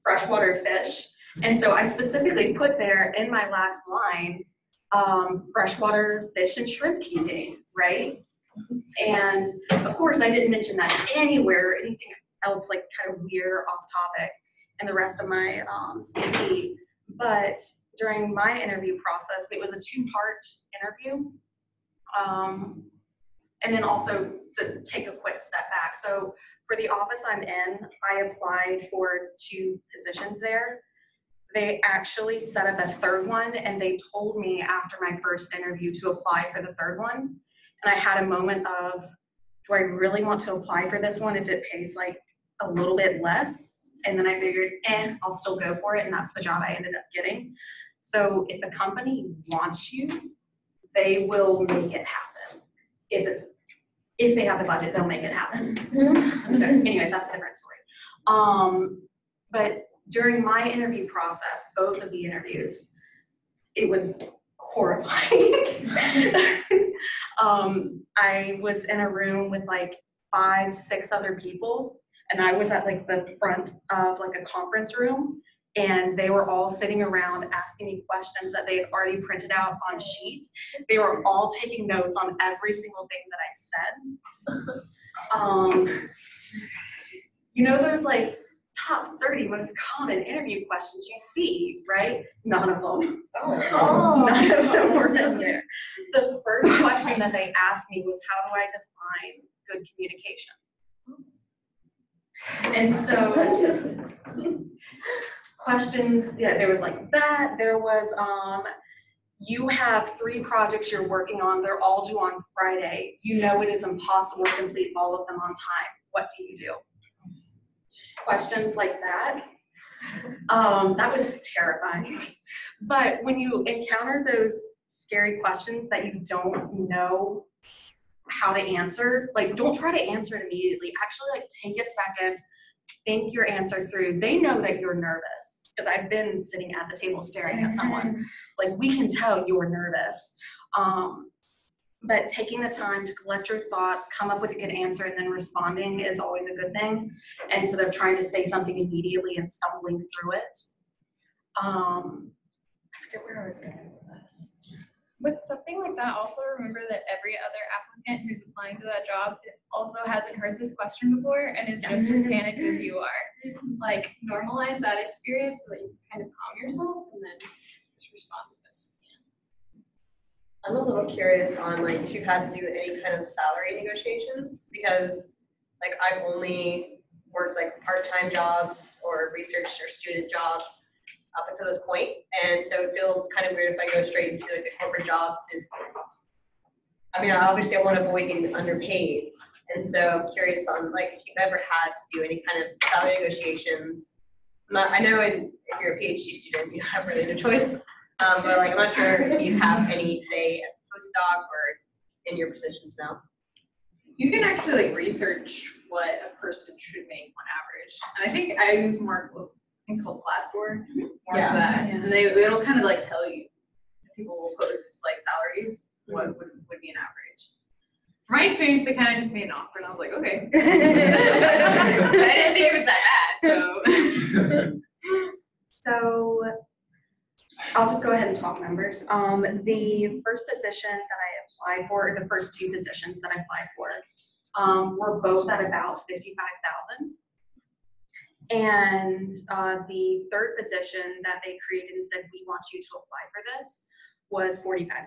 freshwater fish. And so I specifically put there in my last line, freshwater fish and shrimp keeping, right? And of course I didn't mention that anywhere or anything else like kind of weird off topic in the rest of my CV. But during my interview process, it was a 2-part interview. And then also to take a quick step back. So for the office I'm in, I applied for 2 positions there. They actually set up a 3rd one, and they told me after my first interview to apply for the 3rd one. And I had a moment of, do I really want to apply for this one if it pays like a little bit less? And then I figured, I'll still go for it. And that's the job I ended up getting. So if the company wants you, they will make it happen. If they have the budget, they'll make it happen. So anyway, that's a different story. But during my interview process, both of the interviews, it was horrifying. I was in a room with like 5, 6 other people, and I was at like the front of like a conference room, and they were all sitting around asking me questions that they had already printed out on sheets. They were all taking notes on every single thing that I said. You know those like top 30 most common interview questions you see, right? None of them. None of them were in there. The first question that they asked me was, how do I define good communication? And so questions, yeah, there was like that. There was, you have 3 projects you're working on. They're all due on Friday. You know it is impossible to complete all of them on time. What do you do? Questions like that. That was terrifying. But when you encounter those scary questions that you don't know how to answer, like don't try to answer it immediately. Actually, like take a second, think your answer through. They know that you're nervous because I've been sitting at the table staring at someone. Like we can tell you're nervous. But taking the time to collect your thoughts, come up with a good answer, and then responding is always a good thing, instead of trying to say something immediately and stumbling through it. I forget where I was going with this. With something like that, also remember that every other applicant who's applying to that job also hasn't heard this question before and is just as panicked as you are. Like, normalize that experience so that you can kind of calm yourself and then just respond as best you can. I'm a little curious on like if you've had to do any kind of salary negotiations, because like I've only worked like part-time jobs or research or student jobs up until this point, and so it feels kind of weird if I go straight into like a corporate job to, I mean, obviously I want to avoid getting underpaid, and so I'm curious on like if you've ever had to do any kind of salary negotiations. I know if you're a PhD student, you have really no choice, but like I'm not sure if you have any say as a postdoc or in your positions now. you can actually like research what a person should make on average. And I think I use more things called Glassdoor, more of that. Yeah. And it'll kind of like tell you, people will post like salaries, what would be an average. From my experience, they kind of just made an offer and I was like, okay. I didn't think it was that bad, so. So I'll just go ahead and talk numbers. The first position that I applied for, the first 2 positions that I applied for, were both at about $55,000. And the third position that they created and said, we want you to apply for this, was $45,000.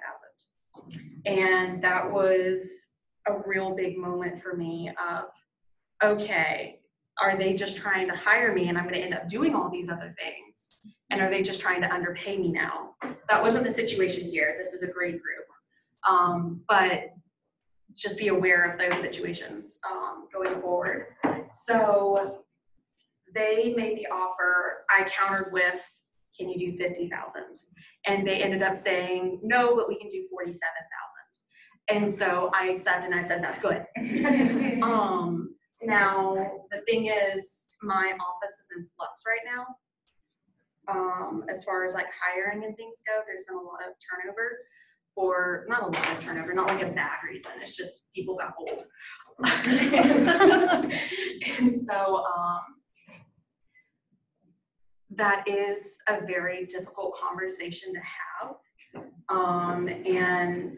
And that was a real big moment for me of, okay, are they just trying to hire me and I'm going to end up doing all these other things? And are they just trying to underpay me now? That wasn't the situation here. This is a great group. But just be aware of those situations going forward. So they made the offer. I countered with, can you do 50,000? And they ended up saying, no, but we can do 47,000. And so I accepted and I said, that's good. Now, the thing is, my office is in flux right now. As far as like hiring and things go, there's been a lot of turnover. Or not a lot of turnover, not like a bad reason, it's just people got old. And so that is a very difficult conversation to have. And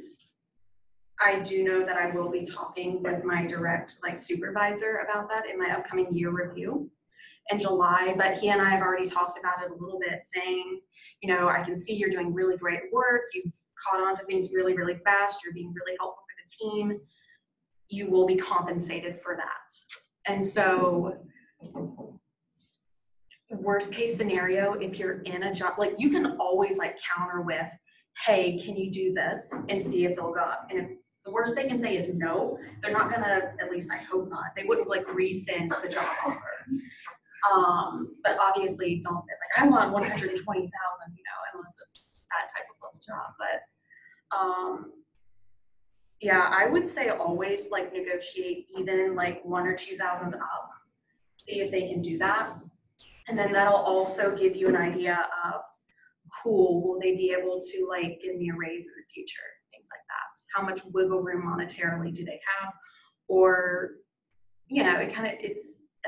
I do know that I will be talking with my direct supervisor about that in my upcoming year review in July, but he and I have already talked about it a little bit, saying, I can see you're doing really great work, you've caught on to things really, really fast, you're being really helpful for the team, you will be compensated for that. And so, worst case scenario, if you're in a job, you can always counter with, hey, can you do this, and see if they'll go up. And if the worst they can say is no, they're not gonna, at least I hope not, they wouldn't rescind the job offer. But obviously don't say I want 120,000, unless it's that type of level job. But yeah, I would say always negotiate even 1,000 or 2,000 up, see if they can do that. And then that'll also give you an idea of, cool, will they be able to give me a raise in the future, things like that. How much wiggle room monetarily do they have? Or, it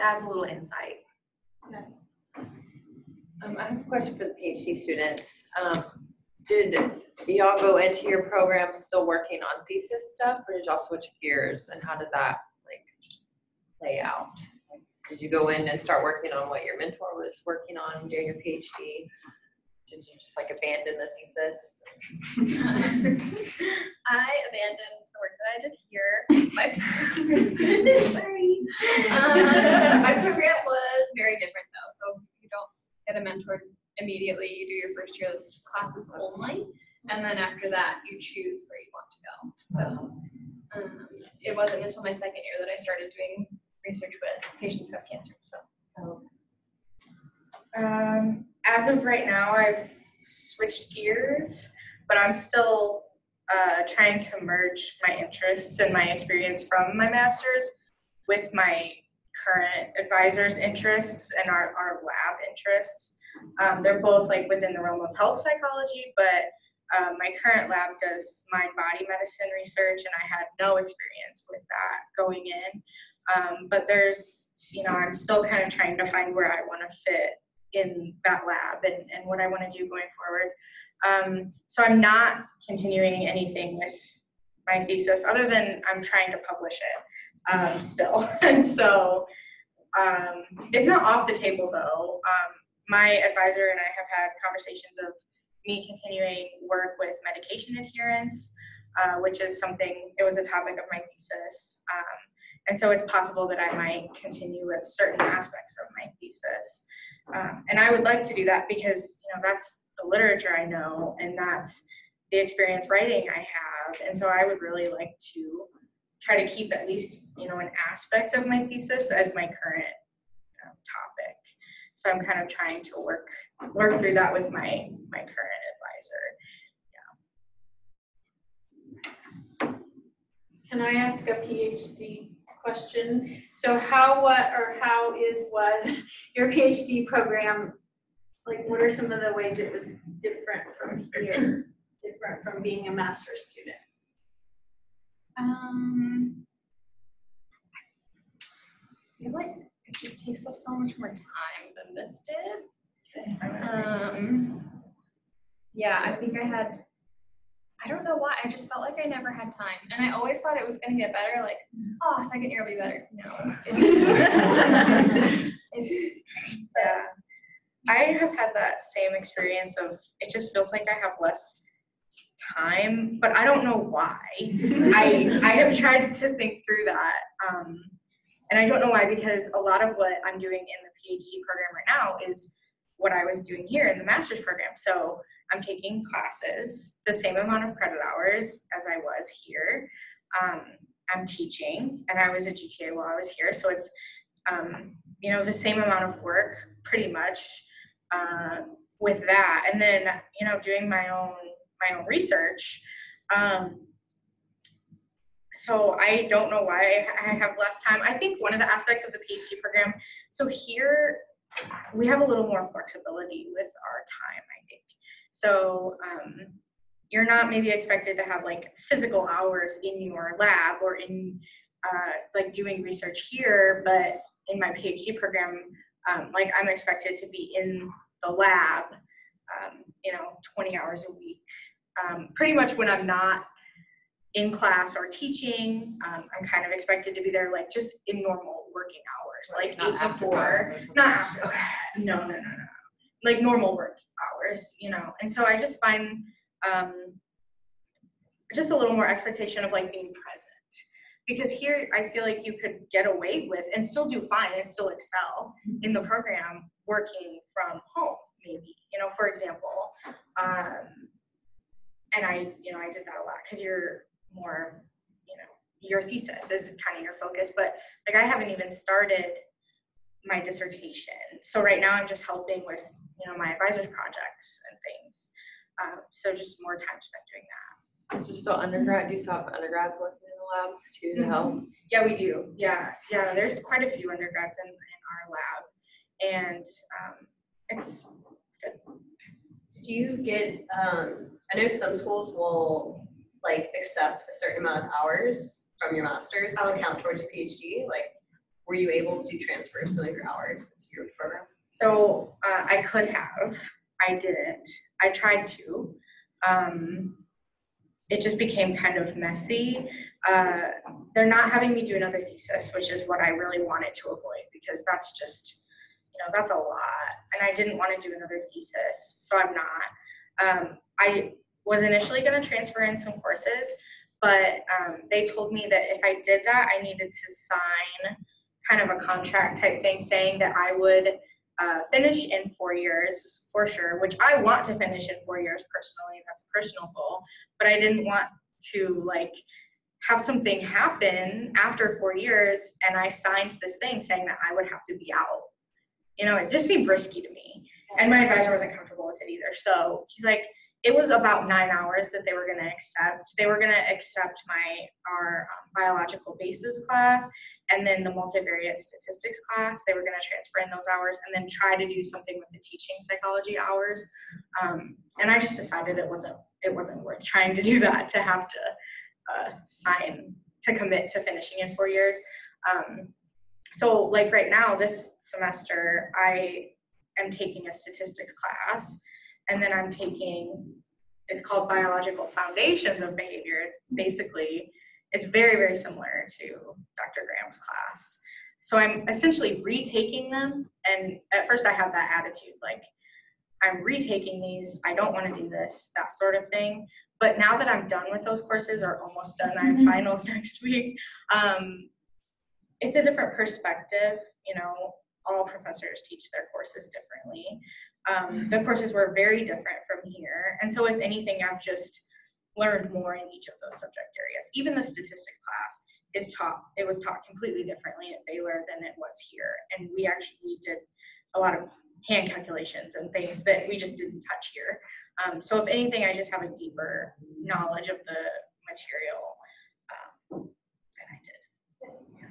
adds a little insight. Okay. I have a question for the PhD students. Did y'all go into your program still working on thesis stuff, or did y'all switch gears, and how did that play out? Did you go in and start working on what your mentor was working on during your PhD? Did you just abandon the thesis? I abandoned the work that I did here. Sorry. My program was very different though, so you don't get a mentor immediately. You do your first year of classes only, and then after that you choose where you want to go. So it wasn't until my second year that I started doing research with patients who have cancer. So. As of right now, I've switched gears, but I'm still trying to merge my interests and my experience from my master's with my current advisor's interests and our lab interests. They're both within the realm of health psychology, but my current lab does mind-body medicine research, and I had no experience with that going in. But there's, I'm still kind of trying to find where I want to fit in that lab and what I want to do going forward. So I'm not continuing anything with my thesis other than I'm trying to publish it still. And so it's not off the table though. My advisor and I have had conversations of me continuing work with medication adherence, which is something, it was a topic of my thesis. And so it's possible that I might continue with certain aspects of my thesis. And I would like to do that because, that's the literature I know, and that's the experience writing I have. And so I would really like to try to keep at least, an aspect of my thesis as my current topic. So I'm kind of trying to work through that with my current advisor. Can I ask a PhD question? So was your PhD program, what are some of the ways it was different from here, different from being a master's student? I feel like it just takes up so much more time than this did. Yeah, I think I don't know why, I just felt like I never had time. And I always thought it was gonna get better, second year will be better. No. Yeah. I have had that same experience of, it just feels like I have less time, but I don't know why. I have tried to think through that. And I don't know why, because a lot of what I'm doing in the PhD program right now is what I was doing here in the master's program. So I'm taking classes, the same amount of credit hours as I was here. I'm teaching, and I was a GTA while I was here. So it's, you know, the same amount of work pretty much with that. And then, you know, doing my own research. So I don't know why I have less time. I think one of the aspects of the PhD program, so here we have a little more flexibility with our time, I think. So you're not maybe expected to have like physical hours in your lab or in like doing research here, but in my PhD program, like I'm expected to be in the lab, you know, 20 hours a week. Pretty much when I'm not in class or teaching, I'm kind of expected to be there like just in normal working hours, like 8 to 4, not after, okay, no. Like normal work hours, you know. And so I just find just a little more expectation of like being present. Because here I feel like you could get away with and still do fine and still excel in the program working from home, maybe, you know, for example. And I did that a lot because you're more, you know, your thesis is kind of your focus, but like I haven't even started my dissertation. So right now I'm just helping with, you know, my advisor's projects and things. So just more time spent doing that. Is there still undergrad? Do you still have undergrads working in the labs too to help? Yeah, we do. Yeah. There's quite a few undergrads in our lab, and it's good. Did you get? I know some schools will like accept a certain amount of hours from your master's to count towards your PhD. Like, were you able to transfer some of your hours to your program? So I could have. I didn't. I tried to. It just became kind of messy. They're not having me do another thesis, which is what I really wanted to avoid, because that's just, you know, that's a lot. And I didn't want to do another thesis, so I'm not. I was initially going to transfer in some courses, but they told me that if I did that, I needed to sign kind of a contract type thing saying that I would finish in 4 years for sure, which I want to finish in 4 years personally. That's a personal goal, but I didn't want to like have something happen after 4 years and I signed this thing saying that I would have to be out. You know, it just seemed risky to me, and my advisor wasn't comfortable with it either. So he's like, it was about 9 hours that they were going to accept. They were going to accept our biological basis class, and then the multivariate statistics class. They were going to transfer in those hours and then try to do something with the teaching psychology hours. And I just decided it wasn't worth trying to do that, to have to sign to commit to finishing in 4 years. So like right now, this semester, I am taking a statistics class, and then I'm taking, it's called Biological Foundations of Behavior. It's basically, it's very, very similar to Dr. Graham's class. So I'm essentially retaking them. And at first I had that attitude, like, I'm retaking these, I don't want to do this, that sort of thing. But now that I'm done with those courses, or almost done, I have finals next week, it's a different perspective. You know, all professors teach their courses differently. The courses were very different from here. And so if anything, I've just learned more in each of those subject areas. Even the statistics class was taught completely differently at Baylor than it was here. And we actually did a lot of hand calculations and things that we just didn't touch here. So if anything, I just have a deeper knowledge of the material than I did. Yeah.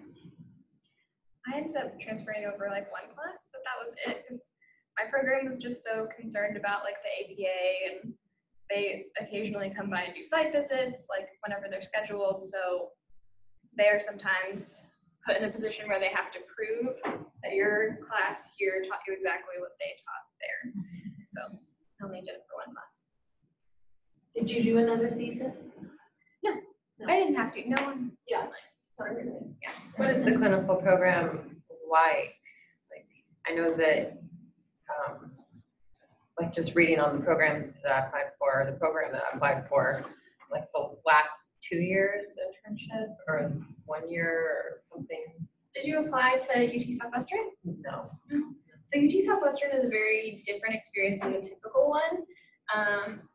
I ended up transferring over like one class, but that was it, because my program was just so concerned about like the APA, and they occasionally come by and do site visits, like whenever they're scheduled. So they are sometimes put in a position where they have to prove that your class here taught you exactly what they taught there. So I only did it for one class. Did you do another thesis? No. I didn't have to. No one. Yeah. Yeah. What is the clinical program like? Like, I know that, like just reading on the programs that I applied for, the program that I applied for, like the last 2 years internship or 1 year or something. Did you apply to UT Southwestern? No. So UT Southwestern is a very different experience than the typical one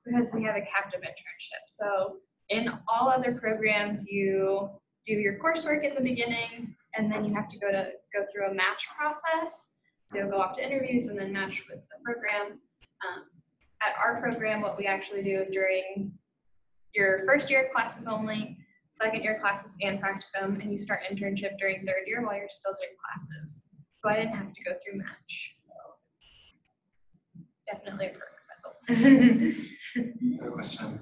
because we have a captive internship. So in all other programs, you do your coursework in the beginning, and then you have to go through a match process. So you'll go off to interviews and then match with the program. At our program, what we actually do is during your first year classes only, second year classes and practicum, and you start internship during third year while you're still doing classes. So I didn't have to go through match. Definitely a perk. I have a question.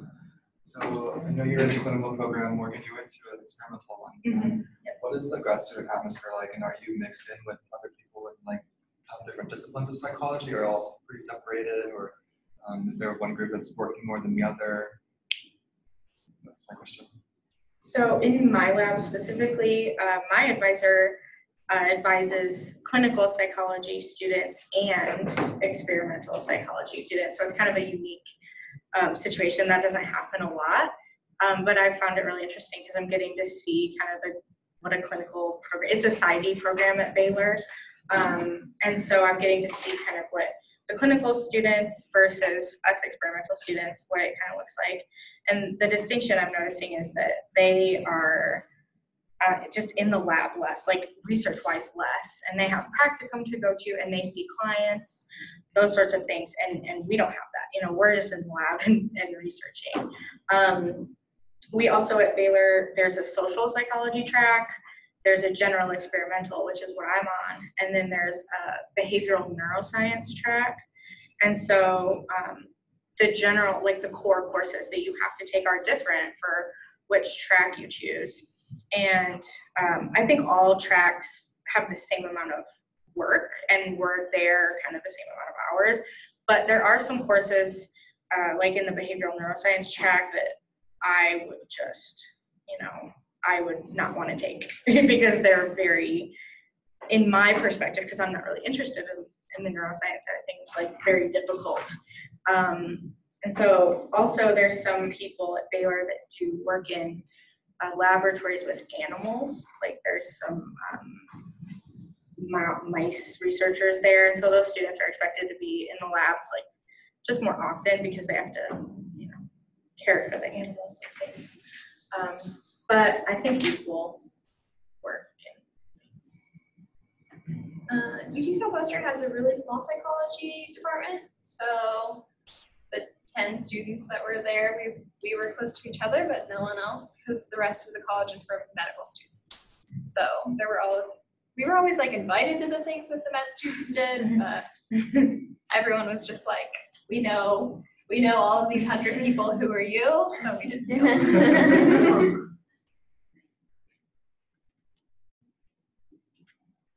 So I know you're in a clinical program, Morgan, you went to an experimental one. Mm-hmm. What is the grad student atmosphere like, and are you mixed in with other people in like different disciplines of psychology, or all pretty separated, or is there one group that's working more than the other? That's my question. So in my lab specifically, my advisor advises clinical psychology students and experimental psychology students. So it's kind of a unique situation that doesn't happen a lot. But I found it really interesting because I'm getting to see kind of what a clinical program, it's a PsyD program at Baylor. And so I'm getting to see kind of what the clinical students versus us experimental students, what it kind of looks like. And the distinction I'm noticing is that they are just in the lab less, like research-wise less, and they have practicum to go to, and they see clients, those sorts of things, and we don't have that. You know, we're just in the lab and researching. We also at Baylor, there's a social psychology track, there's a general experimental, which is what I'm on, and then there's a behavioral neuroscience track. And so the general, like the core courses that you have to take are different for which track you choose. And I think all tracks have the same amount of work, and we're there kind of the same amount of hours. But there are some courses, like in the behavioral neuroscience track, that I would just, you know, I would not want to take because they're very, in my perspective, because I'm not really interested in the neuroscience side of things, like very difficult. And so also there's some people at Baylor that do work in laboratories with animals, like there's some mice researchers there, and so those students are expected to be in the labs like just more often because they have to, you know, care for the animals and things. But I think equal work. UT Southwestern has a really small psychology department, so the 10 students that were there, we were close to each other, but no one else, because the rest of the college is for medical students. So we were always like invited to the things that the med students did, but everyone was just like, we know all of these 100 people who are you, so we didn't do it.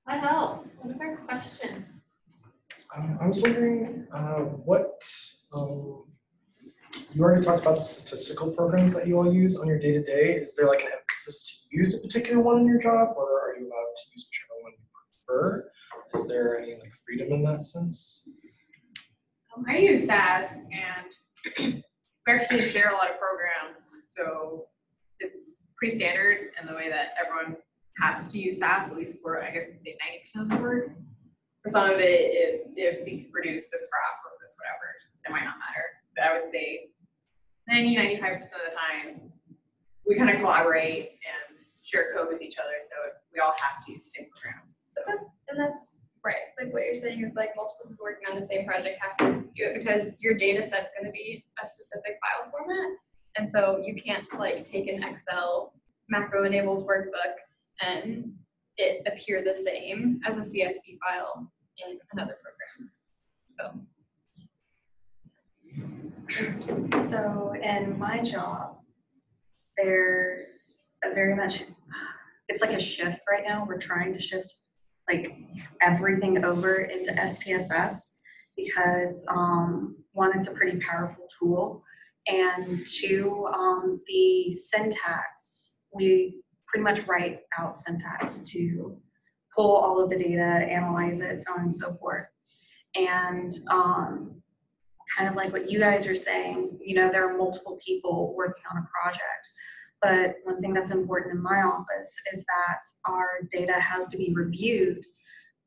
What else? What other questions? I was wondering you already talked about the statistical programs that you all use on your day-to-day. Is there like an emphasis to use a particular one in your job, or are you allowed to use whichever one you prefer? Is there any like freedom in that sense? I use SAS, and we actually share a lot of programs, so it's pretty standard in the way that everyone has to use SAS, at least for, I guess, say 90% of the work. For some of it, if we can produce this graph or this whatever, it might not matter. But I would say 95% of the time, we kind of collaborate and share code with each other, so we all have to use the same program. So that's right. Like what you're saying is like multiple people working on the same project have to do it because your data set's going to be a specific file format. And so you can't like take an Excel macro enabled workbook and it appear the same as a CSV file in another program. So in my job, there's a very much, it's like a shift right now. We're trying to shift like everything over into SPSS because one, it's a pretty powerful tool, and two, the syntax, we pretty much write out syntax to pull all of the data, analyze it, so on and so forth. And kind of like what you guys are saying, you know, there are multiple people working on a project. But one thing that's important in my office is that our data has to be reviewed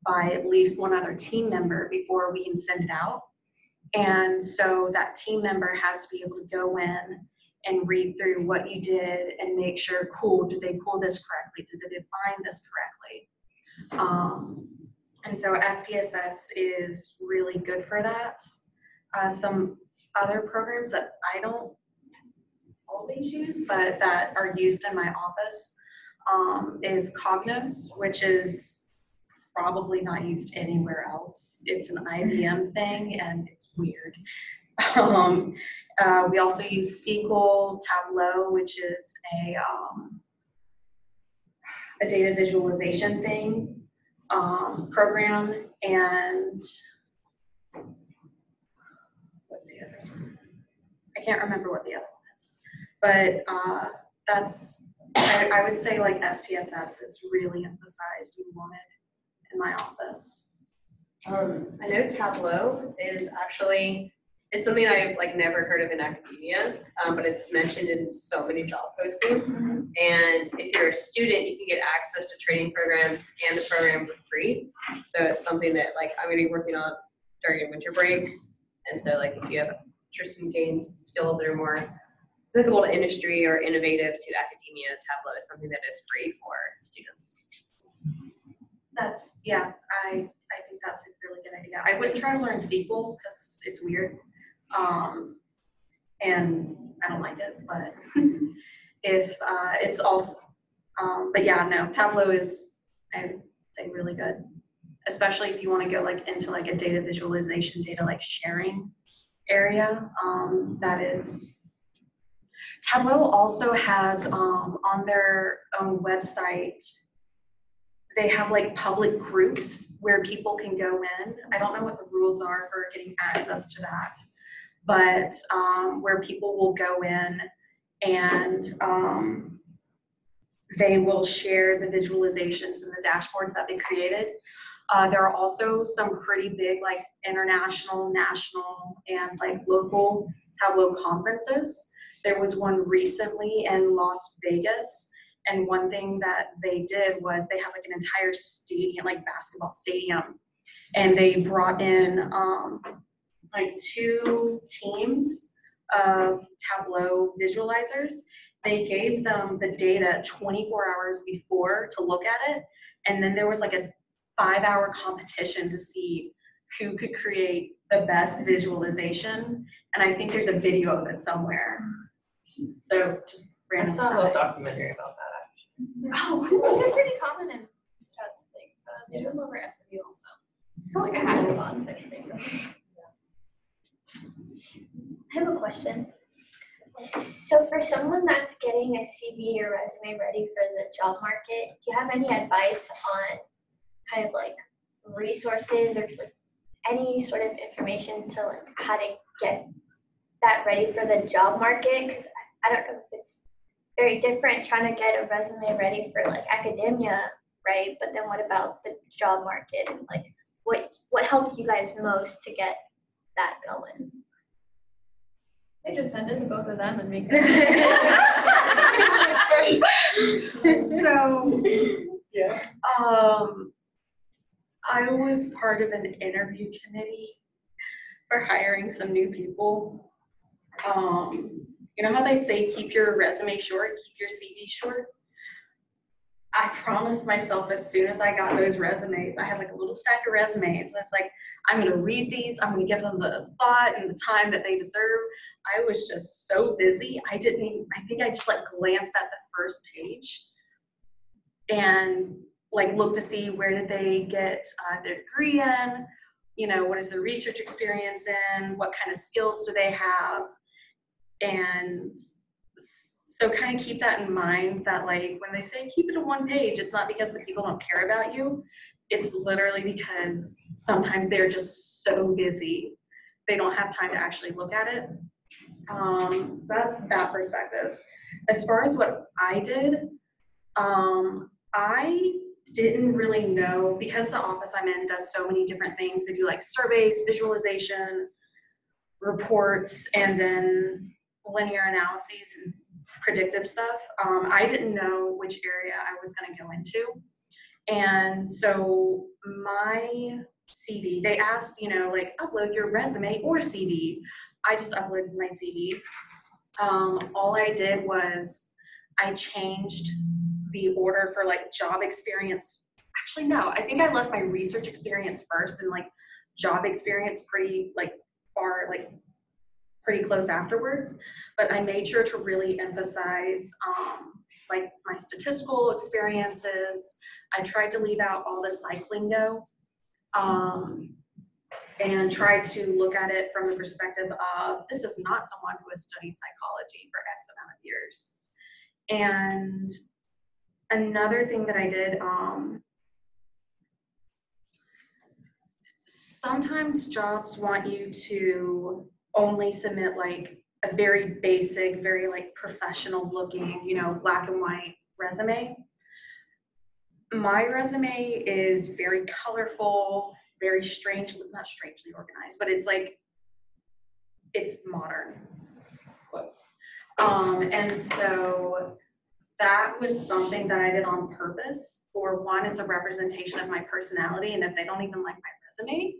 by at least one other team member before we can send it out. And so that team member has to be able to go in and read through what you did and make sure, cool, did they pull this correctly? Did they define this correctly? And so SPSS is really good for that. Some other programs that I don't always use, but that are used in my office is Cognos, which is probably not used anywhere else. It's an IBM thing and it's weird. We also use SQL, Tableau, which is a data visualization thing, program, and what's the other one? I can't remember what the other one is, but that's, I would say like SPSS is really emphasized and wanted in my office. I know Tableau is actually, it's something I've like never heard of in academia, but it's mentioned in so many job postings. And if you're a student, you can get access to training programs and the program for free. So it's something that like I'm gonna be working on during winter break. And so like if you have interest in gaining skills that are more applicable to industry or innovative to academia, Tableau is something that is free for students. That's, yeah, I think that's a really good idea. I wouldn't try to learn SQL because it's weird. And I don't like it, but if it's also, but yeah, no, Tableau is, I would say, really good, especially if you want to go like into like a data visualization, data like sharing area. That is, Tableau also has on their own website, they have like public groups where people can go in. I don't know what the rules are for getting access to that, but where people will go in and they will share the visualizations and the dashboards that they created. There are also some pretty big like international, national, and like local Tableau conferences. There was one recently in Las Vegas. And one thing that they did was they have like an entire stadium, like basketball stadium, and they brought in like 2 teams of Tableau visualizers. They gave them the data 24 hours before to look at it, and then there was like a 5-hour competition to see who could create the best visualization. And I think there's a video of it somewhere. So just random I saw a little side. documentary about that. Oh, those are pretty common in stats things. They do them over SMU also. Like a hackathon type thing. I have a question. So for someone that's getting a CV or resume ready for the job market, do you have any advice on kind of like resources or like any sort of information to like how to get that ready for the job market? Because I don't know if it's very different trying to get a resume ready for like academia, right? But then what about the job market and like what helped you guys most to get that going? They just send it to both of them and make So, yeah. I was part of an interview committee for hiring some new people. You know how they say keep your resume short, keep your CV short? I promised myself as soon as I got those resumes, I had like a little stack of resumes. And it's like, I'm gonna read these, I'm gonna give them the thought and the time that they deserve. I was just so busy. I think I just like glanced at the first page and like looked to see where did they get their degree in, you know, what is their research experience in, what kind of skills do they have? And so kind of keep that in mind that like when they say keep it to 1 page, it's not because the people don't care about you. It's literally because sometimes they're just so busy. They don't have time to actually look at it. So that's that perspective. As far as what I did, I didn't really know, because the office I'm in does so many different things. They do like surveys, visualization, reports, and then linear analyses and predictive stuff. I didn't know which area I was going to go into. And so my CV, they asked, you know, like upload your resume or CV. I just uploaded my CV. All I did was I changed the order for like job experience. Actually, no, I think I left my research experience first and like job experience pretty close afterwards. But I made sure to really emphasize like my statistical experiences. I tried to leave out all the psych lingo and tried to look at it from the perspective of this is not someone who has studied psychology for X amount of years. And another thing that I did, sometimes jobs want you to only submit like a very basic, very like professional looking, you know, black and white resume. My resume is very colorful, very not strangely organized, but it's like, it's modern, quotes. And so that was something that I did on purpose. For one, it's a representation of my personality, and if they don't even like my resume,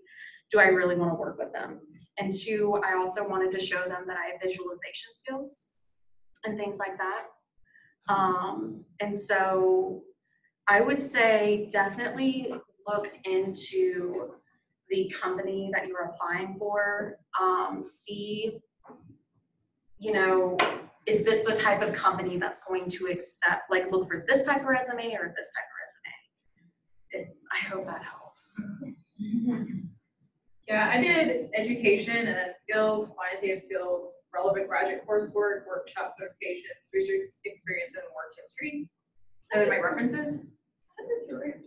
do I really want to work with them? And two, I also wanted to show them that I have visualization skills and things like that. And so I would say definitely look into the company that you're applying for. See, you know, is this the type of company that's going to accept, like look for this type of resume or this type of resume? I hope that helps. Yeah, I did education and then skills, quantitative skills, relevant graduate coursework, workshop certifications, research experience, and work history. And then my references. Send it to her.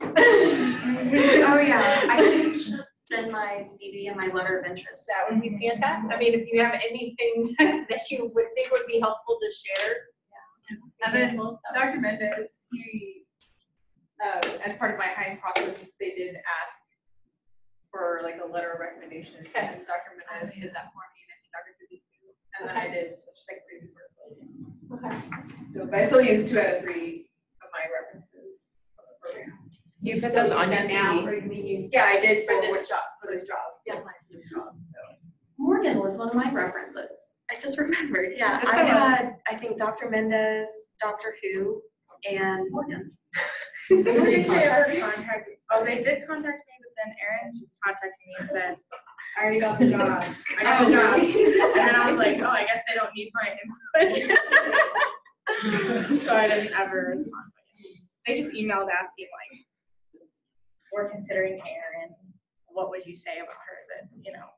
Oh yeah, I can send my CV and my letter of interest. That would be fantastic. I mean, if you have anything that you would think would be helpful to share. Yeah. And then Dr. Mendez, he, as part of my hiring process, they did ask for like a letter of recommendation. Okay. And Dr. Mendez did that for me, and I think Dr. Kuzi too. And then I did just like previous work. Okay. So, but I still use 2 out of 3 of my references from the program. You put still those on use your that now, CV? or you mean you Yeah, I did for for this job? for this job. Yeah. For this job. So Morgan was one of my references. I just remembered. Yeah, That's I so awesome. had, I think, Dr. Mendez, Dr. Who, and Morgan. They did contact me, but then Erin contacted me and said, I already got the job. I got the job. And then I was like, oh, I guess they don't need my input. So I didn't ever respond. They just emailed asking, like, we're considering Erin. What would you say about her that, you know?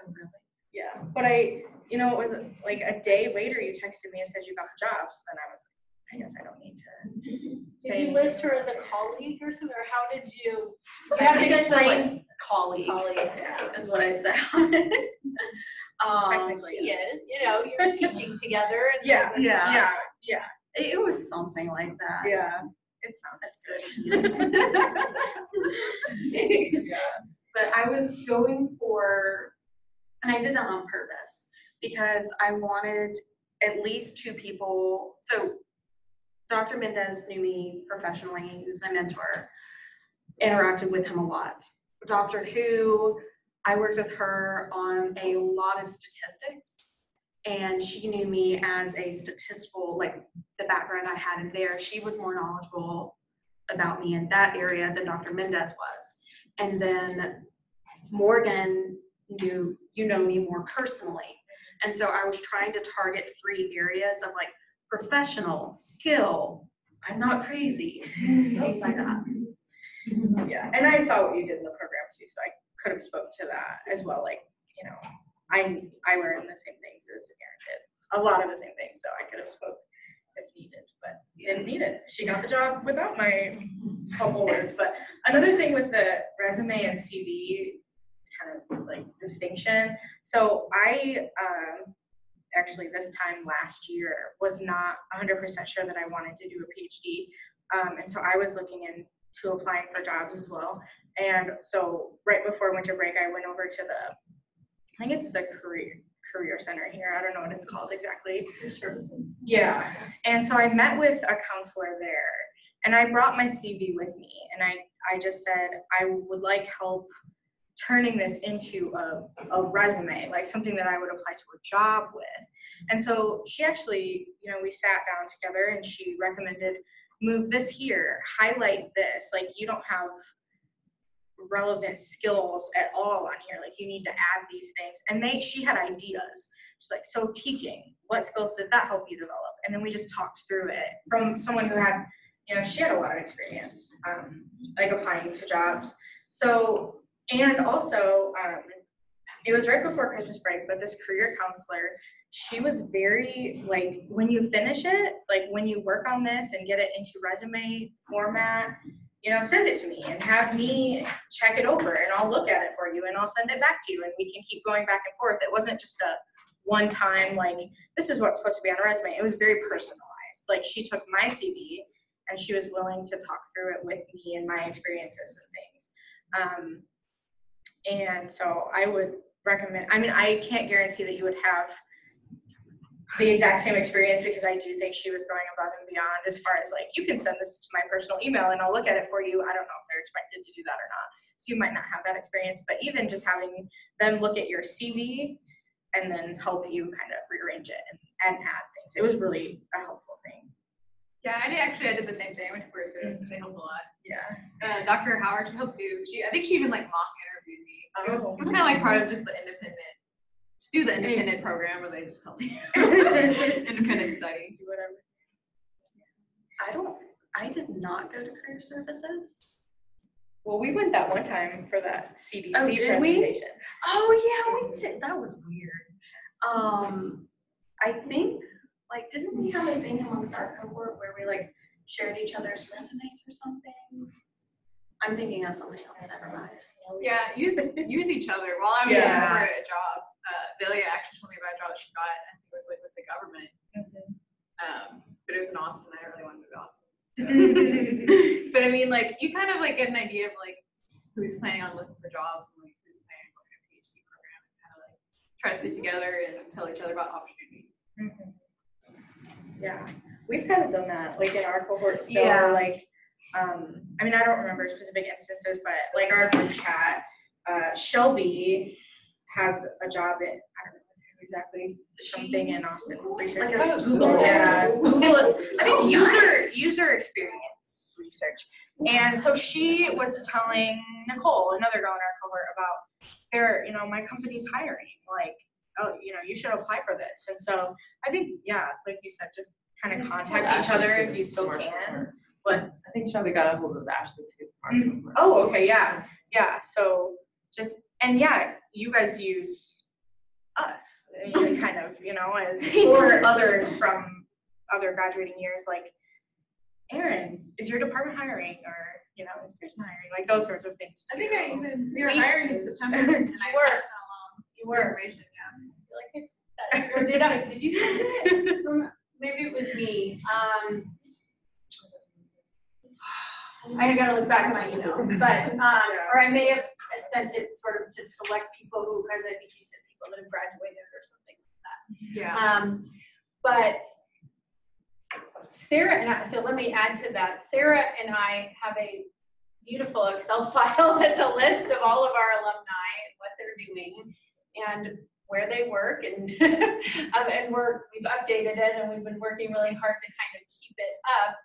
Oh, really? Yeah. But it was like a day later you texted me and said you got the job. So then I was like, I guess I don't need to say Did you list her as a colleague or something, or how did you? You have to I explain. like colleague. Yeah. Is what I said on it. Technically, She yes. is, you know, you're teaching together and. Yeah. Yeah. Yeah. It was something like that. Yeah. It sounds good. Yeah. But I was going for, and I did that on purpose because I wanted at least 2 people. So Dr. Mendez knew me professionally. He was my mentor. Interacted with him a lot. Dr. Who, I worked with her on a lot of statistics, and she knew me as a statistical, like the background I had in there. She was more knowledgeable about me in that area than Dr. Mendez was. And then Morgan knew, you know me more personally. And so I was trying to target 3 areas of like professional, skill, I'm not crazy, things like that. Yeah. And I saw what you did in the program too, so I could have spoke to that as well. Like, you know, I learned the same things as Erin did. A lot of the same things, so I could have spoke if needed, but didn't need it. She got the job without my couple words. But another thing with the resume and CV kind of like distinction. So I actually this time last year was not 100% sure that I wanted to do a PhD. And so I was looking into applying for jobs as well. And so right before winter break, I went over to I think it's the career center here. I don't know what it's called exactly. Services. Yeah, and so I met with a counselor there, and I brought my CV with me, and I just said I would like help turning this into a resume, like something that I would apply to a job with. And so she actually, you know, we sat down together and she recommended, move this here, highlight this, like you don't have relevant skills at all on here, like you need to add these things. And she had ideas. She's like, so teaching, what skills did that help you develop? And then we just talked through it from someone who had, you know, she had a lot of experience, like applying to jobs. So, and also, it was right before Christmas break, but this career counselor, she was very, like, when you finish it, like when you work on this and get it into resume format, you know, send it to me and have me check it over and I'll look at it for you and I'll send it back to you and we can keep going back and forth. It wasn't just a one time, like, this is what's supposed to be on a resume. It was very personalized. Like, she took my CV and she was willing to talk through it with me and my experiences and things. And so I would recommend, I mean, I can't guarantee that you would have the exact same experience because I do think she was going above and beyond as far as like, you can send this to my personal email and I'll look at it for you. I don't know if they're expected to do that or not. So you might not have that experience, but even just having them look at your CV and then help you kind of rearrange it and add things. It was really a helpful thing. Yeah, I did the same thing. I went to careers and they helped a lot. Yeah. Dr. Howard helped too. I think she even like mock interviewed me. It was kind of like part of just the independent. Just do the independent program where they just help you. Independent study. Do whatever. I did not go to career services. Well, we went that one time for that CDC Oh, did we? presentation. Oh yeah, we did. That was weird. I think, like, didn't we have a thing amongst our cohort where we like shared each other's resumes or something? I'm thinking of something else. Never mind. Yeah, use each other. While I was looking for a job, Billy actually told me about a job that she got. I think it was like with the government. But it was in Austin. I really wanted to go to Austin. So. But I mean, like, you kind of like get an idea of like who's planning on looking for jobs and like who's planning on going to a PhD program and kind of like try to sit together and tell each other about opportunities. Yeah, we've kind of done that, like in our cohort still. Like, I mean, I don't remember specific instances, but like our group chat, Shelby has a job in, I don't know exactly, something in Austin. Research. Like Google. Yeah, Google. I think user experience research. And so she was telling Nicole, another girl in our cohort, about you know, my company's hiring. Like, oh, you know, you should apply for this. And so I think, yeah, like you said, just kind of contact each other if you still can. But I think Shelby got a hold of Ashley too. Oh, okay, yeah. So just, and yeah, you guys use us, kind of, you know, as or others from other graduating years, like, Erin, is your department hiring, or, you know, is Pearson hiring, like those sorts of things too. I think we were hiring in September. And You were. Or did you send it? Maybe it was me. I gotta look back at my emails, but or I may have sent it sort of to select people who, because I think you said people that have graduated or something like that. Yeah. But Sarah and I, so let me add to that. Sarah and I have a beautiful Excel file that's a list of all of our alumni and what they're doing and where they work, and we've updated it, and we've been working really hard to kind of keep it up.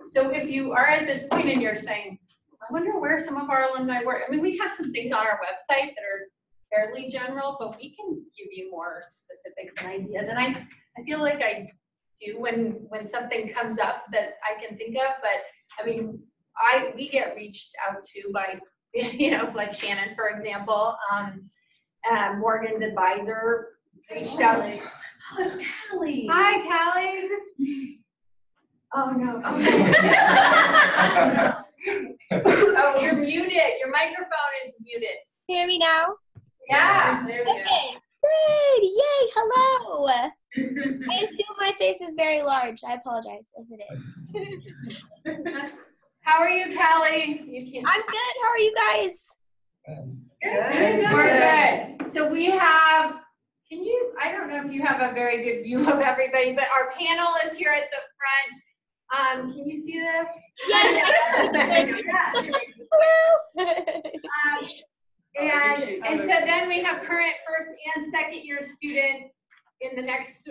So if you are at this point and you're saying, I wonder where some of our alumni work, I mean, we have some things on our website that are fairly general, but we can give you more specifics and ideas. And I feel like I do when something comes up that I can think of, but I mean, we get reached out to by, you know, like Shannon, for example. Morgan's advisor reached out. Oh, it's Callie. Hi, Callie. Oh no. Oh, you're muted. Your microphone is muted. Hear me now? Yeah. There we go. Okay. Good. Yay. Hello. I assume my face is very large. I apologize if it is. How are you, Callie? You can't. I'm good. How are you guys? Good. We're good. So we have, I I don't know if you have a very good view of everybody, but our panel is here at the front. Can you see them? And so then we have current first and second year students in the next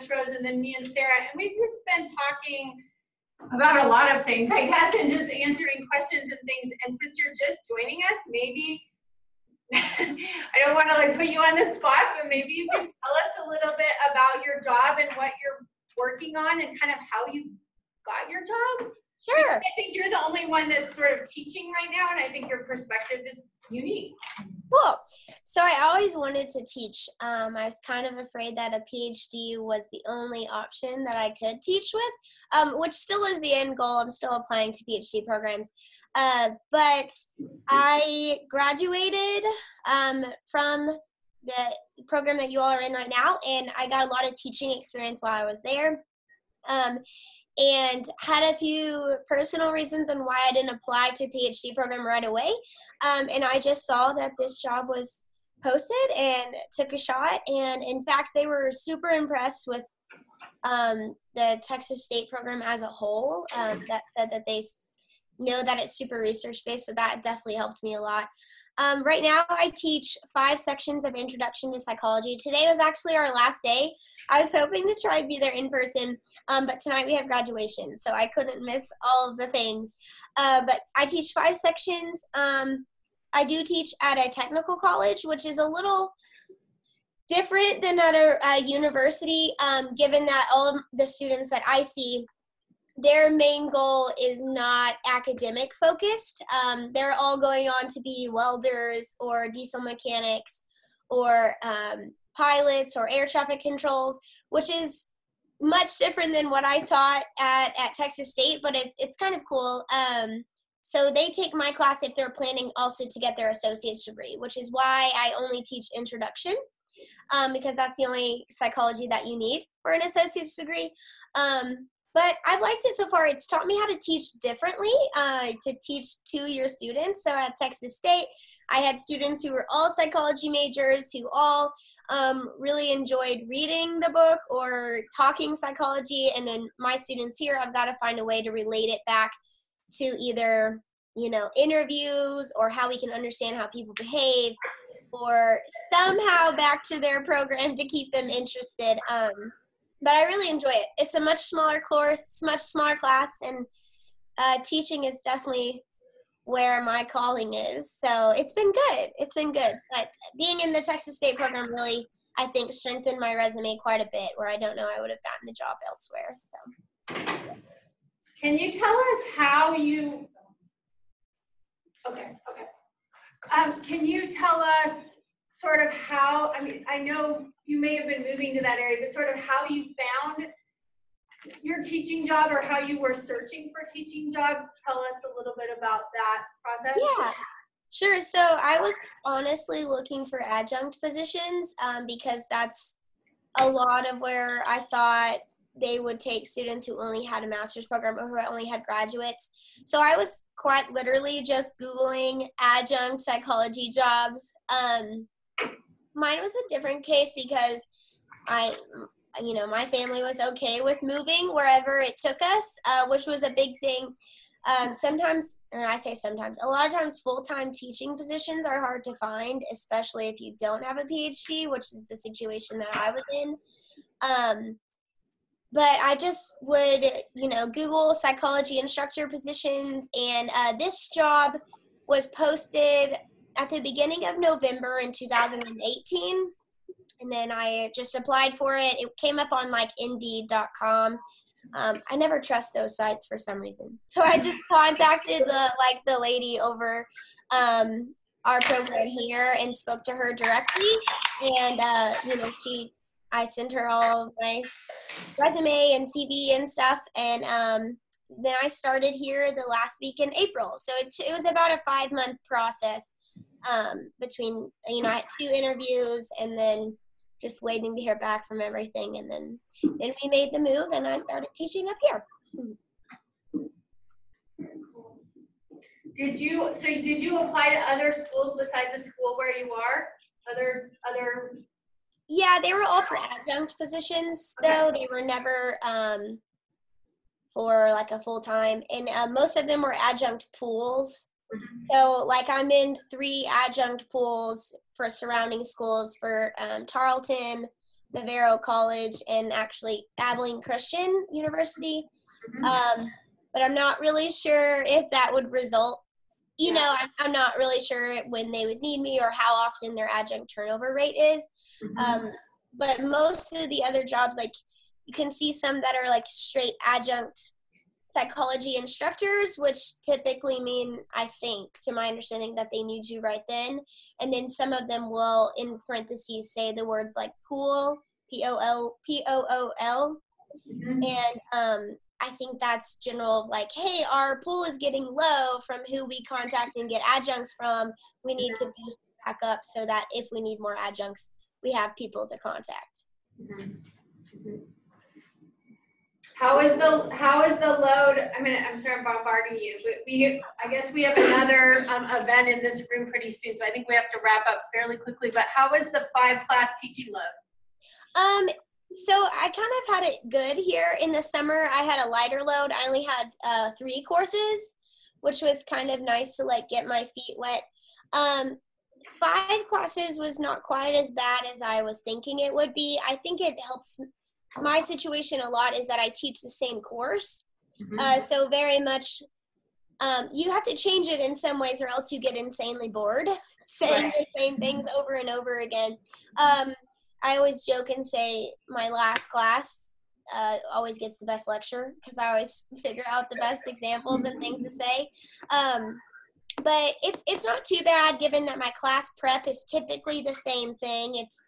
rows, and then me and Sarah, and we've just been talking about a lot of things, I guess, and just answering questions and things. And since you're just joining us, maybe I don't want to like put you on the spot, but maybe you can tell us a little bit about your job and what you're working on and kind of how you got your job. Sure. I think you're the only one that's sort of teaching right now, and I think your perspective is unique. Cool. So I always wanted to teach. I was kind of afraid that a PhD was the only option that I could teach with, which still is the end goal. I'm still applying to PhD programs. But I graduated from the program that you all are in right now, and I got a lot of teaching experience while I was there. And had a few personal reasons on why I didn't apply to a PhD program right away. And I just saw that this job was posted and took a shot. And in fact, they were super impressed with the Texas State program as a whole. That said that they know that it's super research-based, so that definitely helped me a lot. Right now, I teach 5 sections of Introduction to Psychology. Today was actually our last day. I was hoping to try and be there in person, but tonight we have graduation, so I couldn't miss all of the things. But I teach 5 sections. I do teach at a technical college, which is a little different than at a university, given that all of the students that I see, their main goal is not academic focused. They're all going on to be welders or diesel mechanics or pilots or air traffic controls, which is much different than what I taught at Texas State, but it's kind of cool. So they take my class if they're planning also to get their associate's degree, which is why I only teach introduction, because that's the only psychology that you need for an associate's degree. But I've liked it so far. It's taught me how to teach differently, to teach 2-year students. So at Texas State, I had students who were all psychology majors who all really enjoyed reading the book or talking psychology. And then my students here, I've got to find a way to relate it back to either, interviews or how we can understand how people behave, or somehow back to their program to keep them interested. But I really enjoy it. It's a much smaller course, much smaller class, and teaching is definitely where my calling is. So it's been good. It's been good. But being in the Texas State program really, I think, strengthened my resume quite a bit, where I don't know I would have gotten the job elsewhere. So. Can you tell us how you? Okay. Can you tell us sort of how? I mean, I know you may have been moving to that area, but sort of how you found your teaching job or how you were searching for teaching jobs. Tell us a little bit about that process. Yeah, sure. So I was honestly looking for adjunct positions because that's a lot of where I thought they would take students who only had a master's program or who only had graduates. So I was quite literally just Googling adjunct psychology jobs. Mine was a different case because my family was okay with moving wherever it took us, which was a big thing. A lot of times full-time teaching positions are hard to find, especially if you don't have a PhD, which is the situation that I was in. But I just would, Google psychology instructor positions, and this job was posted at the beginning of November in 2018, and then I just applied for it. It came up on Indeed.com. I never trust those sites for some reason, so I just contacted the lady over our program here and spoke to her directly, and I sent her all of my resume and CV and stuff, and then I started here the last week in April. So it was about a 5-month process between, I had 2 interviews and then just waiting to hear back from everything. And then we made the move and I started teaching up here. Did you apply to other schools besides the school where you are? Other Yeah, they were all for adjunct positions, though. They were never for like a full-time, and most of them were adjunct pools. So like I'm in 3 adjunct pools for surrounding schools for Tarleton, Navarro College, and actually Abilene Christian University. But I'm not really sure if that would result, you know, I'm not really sure when they would need me or how often their adjunct turnover rate is. But most of the other jobs, like you can see some that are like straight adjunct psychology instructors, which typically mean, I think, to my understanding, that they need you right then. And then some of them will, in parentheses, say the words like pool, P-O-O-L. And I think that's general, like, hey, our pool is getting low from who we contact and get adjuncts from. We need to boost it back up so that if we need more adjuncts, we have people to contact. How is the load? I mean, I'm sorry I'm bombarding you, but I guguess we have another event in this room pretty soon, so I think we have to wrap up fairly quickly. But how is the 5-class teaching load? So I kind of had it good here. In the summer, I had a lighter load. I only had 3 courses, which was kind of nice to like get my feet wet. 5 classes was not quite as bad as I was thinking it would be. I think it helps my situation a lot is that I teach the same course. So very much, you have to change it in some ways or else you get insanely bored saying the same things over and over again. I always joke and say my last class always gets the best lecture because I always figure out the best examples and things to say. But it's not too bad given that my class prep is typically the same thing. It's,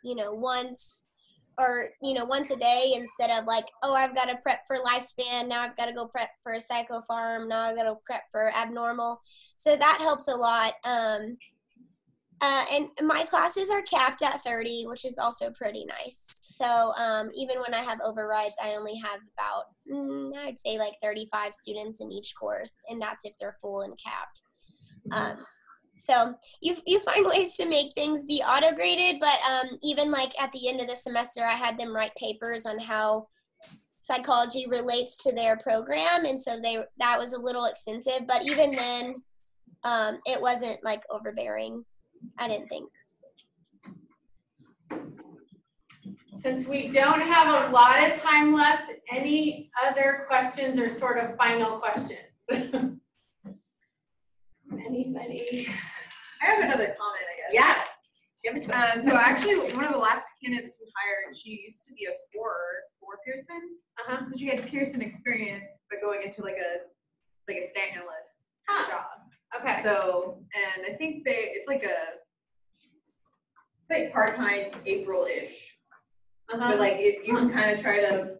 once a day instead of like, oh, I've got to prep for lifespan. Now I've got to go prep for a psychopharm. Now I've got to prep for abnormal. So that helps a lot. And my classes are capped at 30, which is also pretty nice. So even when I have overrides, I only have about, I'd say like 35 students in each course. And that's if they're full and capped. So you find ways to make things be auto-graded, but even like at the end of the semester, I had them write papers on how psychology relates to their program, and so that was a little extensive, but even then, it wasn't like overbearing, I didn't think. Since we don't have a lot of time left, any other questions or sort of final questions? Anybody? I have another comment, I guess. Yes. So actually, one of the last candidates we hired, she used to be a scorer for Pearson. So she had Pearson experience, but going into like a stat analyst job. Okay. So, and I think it's like part-time April-ish. But like you can kind of try to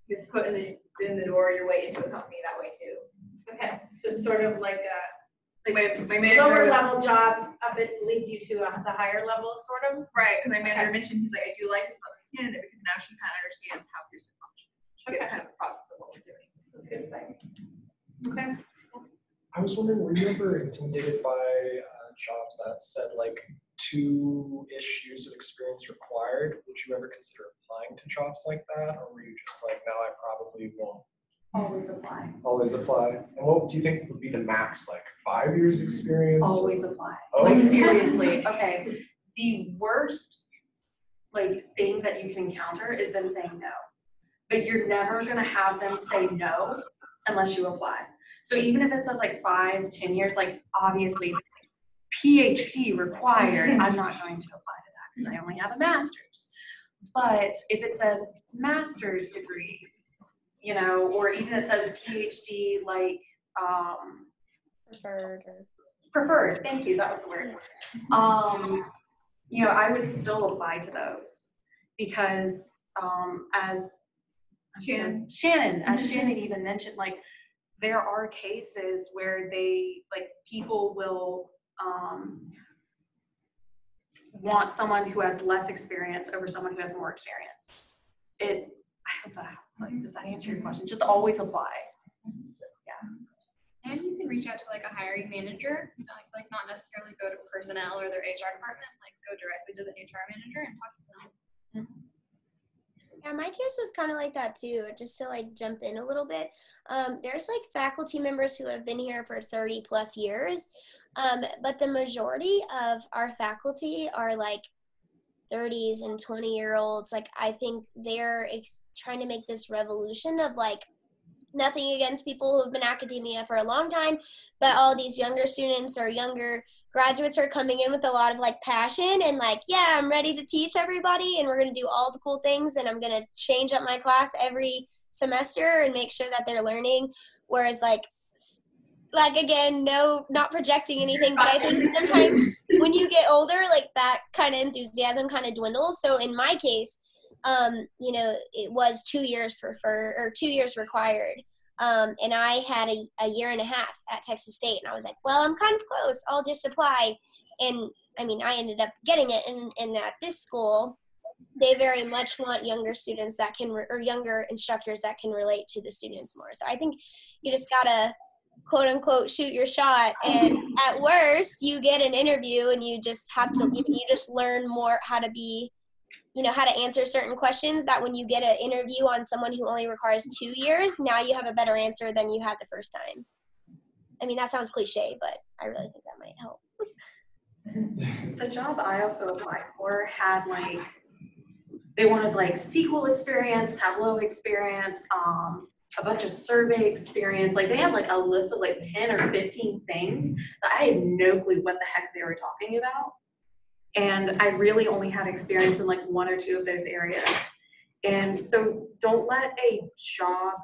just put in the door your way into a company that way too. Okay. So sort of like a my manager lower level job up it leads you to the higher level, sort of. Right, because my manager mentioned, he's like, I do like this about this candidate because now she kind of understands how Pearson functions. She gets kind of the process of what we're doing. That's good advice. Okay. I was wondering, were you ever intimidated by jobs that said like 2-ish years of experience required? Would you ever consider applying to jobs like that, or were you just like, no, I probably won't? Always apply. Always apply. And what do you think would be the max, like 5 years experience? Always apply. Oh. Like seriously, okay. The worst thing that you can encounter is them saying no. But you're never gonna have them say no unless you apply. So even if it says like 5, 10 years, like obviously PhD required, I'm not going to apply to that because I only have a master's. But if it says master's degree, or even it says PhD, like preferred. Thank you. That was the word. I would still apply to those because as Shannon even mentioned, like there are cases where people will want someone who has less experience over someone who has more experience. Does that answer your question? Just always apply. Yeah. And you can reach out to like a hiring manager, like not necessarily go to personnel or their HR department, like go directly to the HR manager and talk to them. Yeah, my case was kind of like that too. Just to like jump in a little bit, there's like faculty members who have been here for 30 plus years, but the majority of our faculty are like 30s and 20-year-olds. Like I think they're trying to make this revolution of like, nothing against people who have been in academia for a long time, but all these younger students or younger graduates are coming in with a lot of like passion and like, yeah, I'm ready to teach everybody and we're going to do all the cool things and I'm going to change up my class every semester and make sure that they're learning. Whereas like again, no, not projecting anything, but I think sometimes when you get older, like that kind of enthusiasm kind of dwindles. So in my case, you know, it was 2 years 2 years required. And I had a year and a half at Texas State and I was like, well, I'm kind of close. I'll just apply. And I mean, I ended up getting it. And at this school, they very much want younger students that can, or younger instructors that can relate to the students more. So I think you just gotta quote unquote shoot your shot, and at worst you get an interview and you just have to, you just learn more how to be, you know, how to answer certain questions that when you get an interview on someone who only requires 2 years, now you have a better answer than you had the first time. I mean, that sounds cliche, but I really think that might help. The job I also applied for had like, they wanted like SQL experience, Tableau experience, a bunch of survey experience. Like they had like a list of like 10 or 15 things that I had no clue what the heck they were talking about. And I really only had experience in like 1 or 2 of those areas. And so don't let a job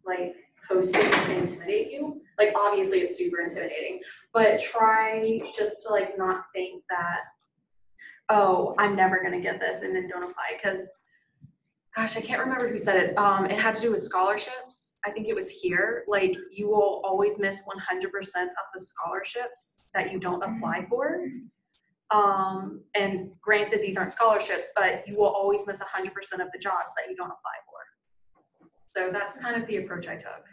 like posting intimidate you. Like obviously it's super intimidating, but try just to like not think that, oh, I'm never gonna get this, and then don't apply. Because gosh, I can't remember who said it. It had to do with scholarships. I think it was here. Like you will always miss 100% of the scholarships that you don't apply for. And granted, these aren't scholarships, but you will always miss 100% of the jobs that you don't apply for. So that's kind of the approach I took.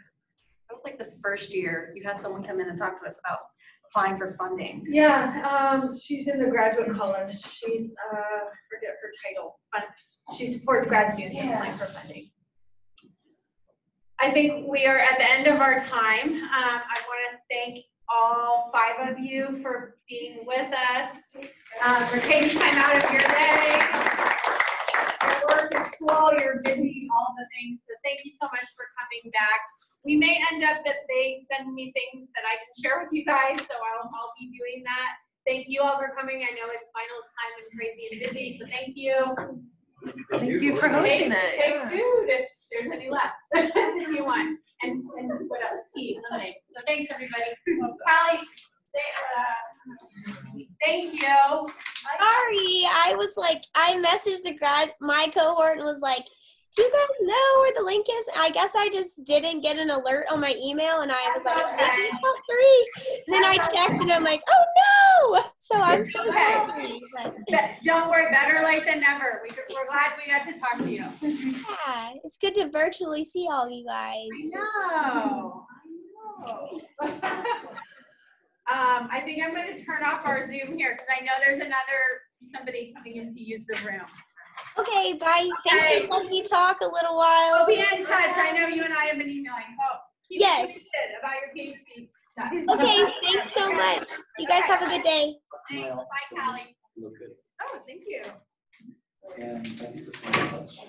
That was like the first year you had someone come in and talk to us about applying for funding. Yeah, she's in the graduate college. She's, forget her title, but she supports grad students in applying for funding. I think we are at the end of our time. I want to thank all 5 of you for being with us, for taking time out of your day, your work, your school, you're busy, all the things. So thank you so much for coming back. We may end up that they send me things that I can share with you guys, so I'll be doing that. Thank you all for coming. I know it's finals time and crazy and busy, so thank you. Thank you for hosting it. Take food if there's any left, if you want. And what else? Tea, lemonade. So thanks, everybody. Callie, thank you. Sorry, I was like, I messaged my cohort and was like, do you guys know where the link is? I guess I just didn't get an alert on my email, and I was like, maybe it's about 3. And then I checked, and I'm like, oh no! So I'm so sorry. Don't worry, better late than never. We're glad we got to talk to you. Yeah, it's good to virtually see all you guys. I know. I think I'm going to turn off our Zoom here because I know there's somebody coming in to use the room. Okay, bye. Thanks for letting me talk a little while. We'll be in touch. I know you and I have been emailing, so keep me posted about your PhD stuff. Okay, thanks so much. You guys have a good day. Thanks. Bye, Callie. Oh, thank you. And thank you for staying in touch.